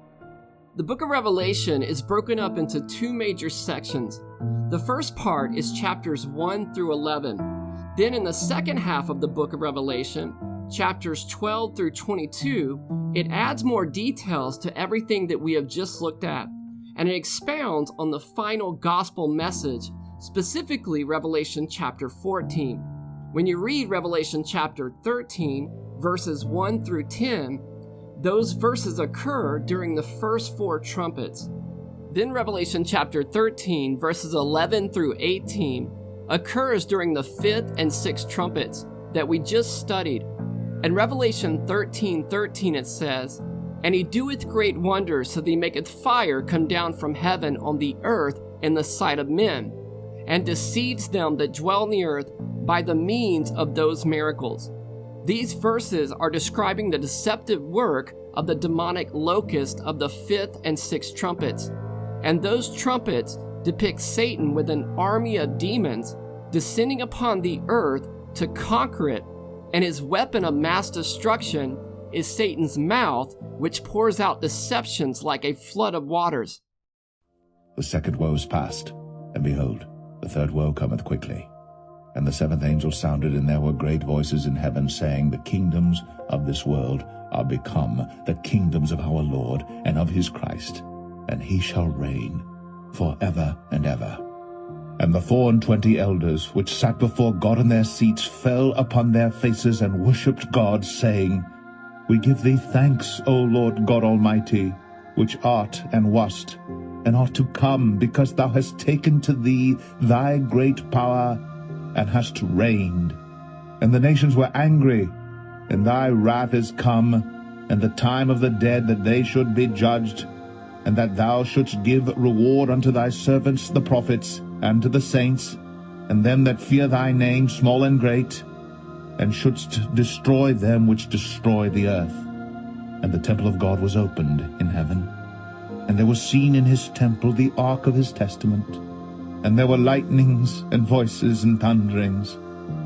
S10: The book of Revelation is broken up into 2 major sections. The first part is chapters 1 through 11. Then in the second half of the book of Revelation, chapters 12 through 22, it adds more details to everything that we have just looked at. and it expounds on the final gospel message, specifically Revelation chapter 14. When you read Revelation chapter 13, verses 1 through 10, those verses occur during the first 4 trumpets. Then Revelation chapter 13, verses 11 through 18, occurs during the 5th and 6th trumpets that we just studied. In Revelation 13:13 it says, "And he doeth great wonders, so that he maketh fire come down from heaven on the earth in the sight of men, and deceives them that dwell on the earth by the means of those miracles." These verses are describing the deceptive work of the demonic locust of the 5th and 6th trumpets. And those trumpets depict Satan with an army of demons descending upon the earth to conquer it, and his weapon of mass destruction is Satan's mouth, which pours out deceptions like a flood of waters.
S25: The second woe is past, and behold, the third woe cometh quickly. And the 7th angel sounded, and there were great voices in heaven, saying, The kingdoms of this world are become the kingdoms of our Lord and of his Christ, and he shall reign for ever and ever. And the 24 elders which sat before God in their seats fell upon their faces and worshipped God, saying, We give thee thanks, O Lord God Almighty, which art and wast, and art to come, because thou hast taken to thee thy great power, and hast reigned. And the nations were angry, and thy wrath is come, and the time of the dead that they should be judged, and that thou shouldst give reward unto thy servants the prophets, and to the saints, and them that fear thy name, small and great, and shouldst destroy them which destroy the earth. And the temple of God was opened in heaven, and there was seen in his temple the ark of his testament. And there were lightnings, and voices, and thunderings,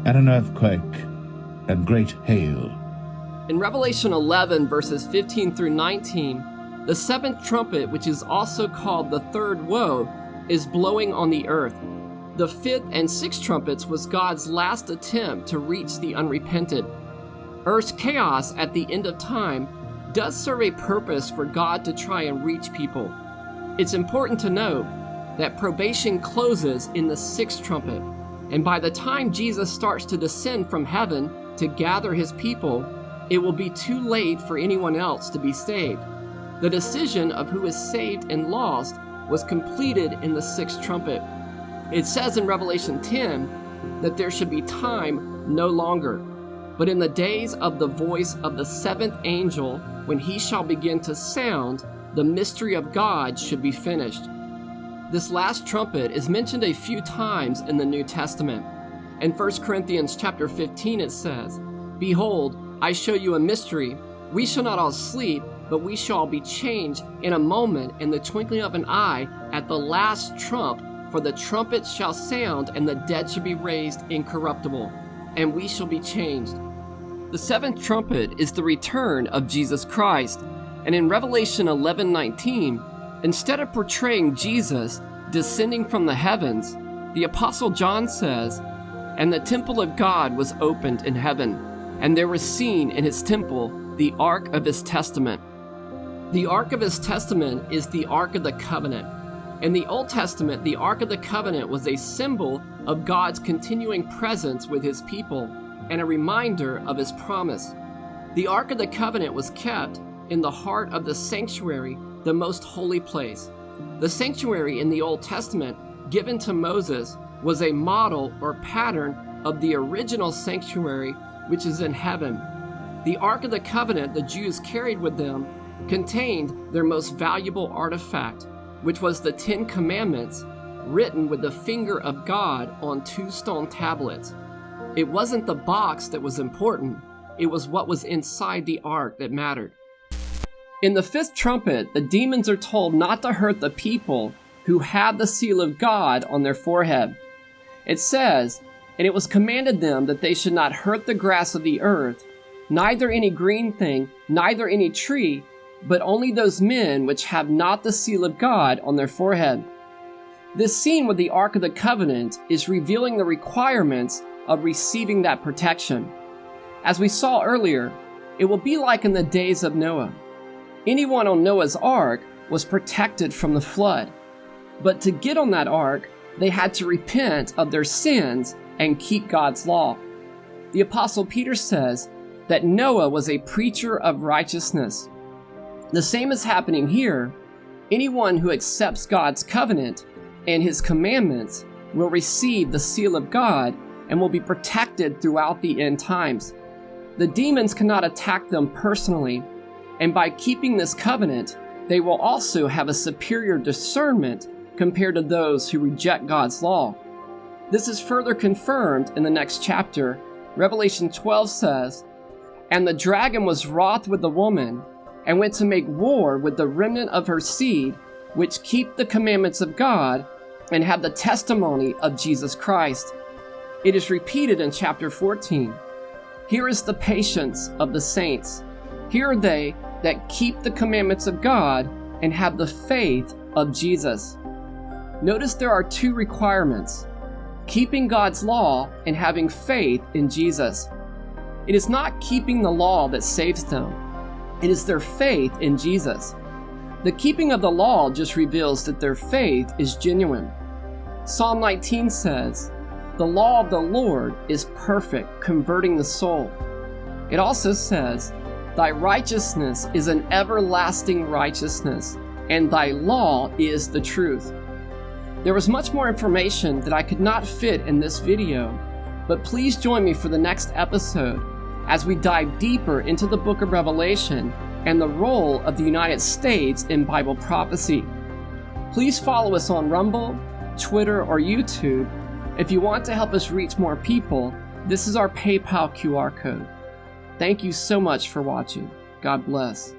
S25: and an earthquake, and great hail.
S10: In Revelation 11, verses 15 through 19, the 7th trumpet, which is also called the third woe, is blowing on the earth. The 5th and 6th trumpets was God's last attempt to reach the unrepentant. Earth's chaos at the end of time does serve a purpose for God to try and reach people. It's important to note that probation closes in the 6th trumpet, and by the time Jesus starts to descend from heaven to gather his people, it will be too late for anyone else to be saved. The decision of who is saved and lost was completed in the 6th trumpet. It says in Revelation 10 that there should be time no longer, but in the days of the voice of the 7th angel, when he shall begin to sound, the mystery of God should be finished. This last trumpet is mentioned a few times in the New Testament. In 1 Corinthians chapter 15 it says, Behold, I show you a mystery. We shall not all sleep, but we shall be changed in a moment, in the twinkling of an eye, at the last trump. For the trumpet shall sound, and the dead shall be raised incorruptible, and we shall be changed. The 7th trumpet is the return of Jesus Christ, and in Revelation 11:19, instead of portraying Jesus descending from the heavens, the Apostle John says, And the temple of God was opened in heaven, and there was seen in his temple the ark of his testament. The ark of his testament is the ark of the covenant. In the Old Testament, the ark of the covenant was a symbol of God's continuing presence with his people and a reminder of his promise. The ark of the covenant was kept in the heart of the sanctuary, the most holy place. The sanctuary in the Old Testament given to Moses was a model or pattern of the original sanctuary which is in heaven. The Ark of the Covenant the Jews carried with them contained their most valuable artifact, which was the 10 Commandments written with the finger of God on 2 stone tablets. It wasn't the box that was important, it was what was inside the ark that mattered. In the 5th trumpet, the demons are told not to hurt the people who have the seal of God on their forehead. It says, And it was commanded them that they should not hurt the grass of the earth, neither any green thing, neither any tree, but only those men which have not the seal of God on their forehead. This scene with the Ark of the Covenant is revealing the requirements of receiving that protection. As we saw earlier, it will be like in the days of Noah. Anyone on Noah's Ark was protected from the flood. But to get on that ark, they had to repent of their sins and keep God's law. The Apostle Peter says that Noah was a preacher of righteousness. The same is happening here. Anyone who accepts God's covenant and his commandments will receive the seal of God and will be protected throughout the end times. The demons cannot attack them personally, and by keeping this covenant, they will also have a superior discernment compared to those who reject God's law. This is further confirmed in the next chapter. Revelation 12 says, "And the dragon was wroth with the woman, and went to make war with the remnant of her seed, which keep the commandments of God, and have the testimony of Jesus Christ." It is repeated in chapter 14. Here is the patience of the saints. Here are they that keep the commandments of God and have the faith of Jesus. Notice there are two requirements: keeping God's law and having faith in Jesus. It is not keeping the law that saves them. It is their faith in Jesus. The keeping of the law just reveals that their faith is genuine. Psalm 19 says, "The law of the Lord is perfect, converting the soul." It also says, "Thy righteousness is an everlasting righteousness, and thy law is the truth." There was much more information that I could not fit in this video, but please join me for the next episode as we dive deeper into the book of Revelation and the role of the United States in Bible prophecy. Please follow us on Rumble, Twitter, or YouTube. If you want to help us reach more people, this is our PayPal QR code. Thank you so much for watching. God bless.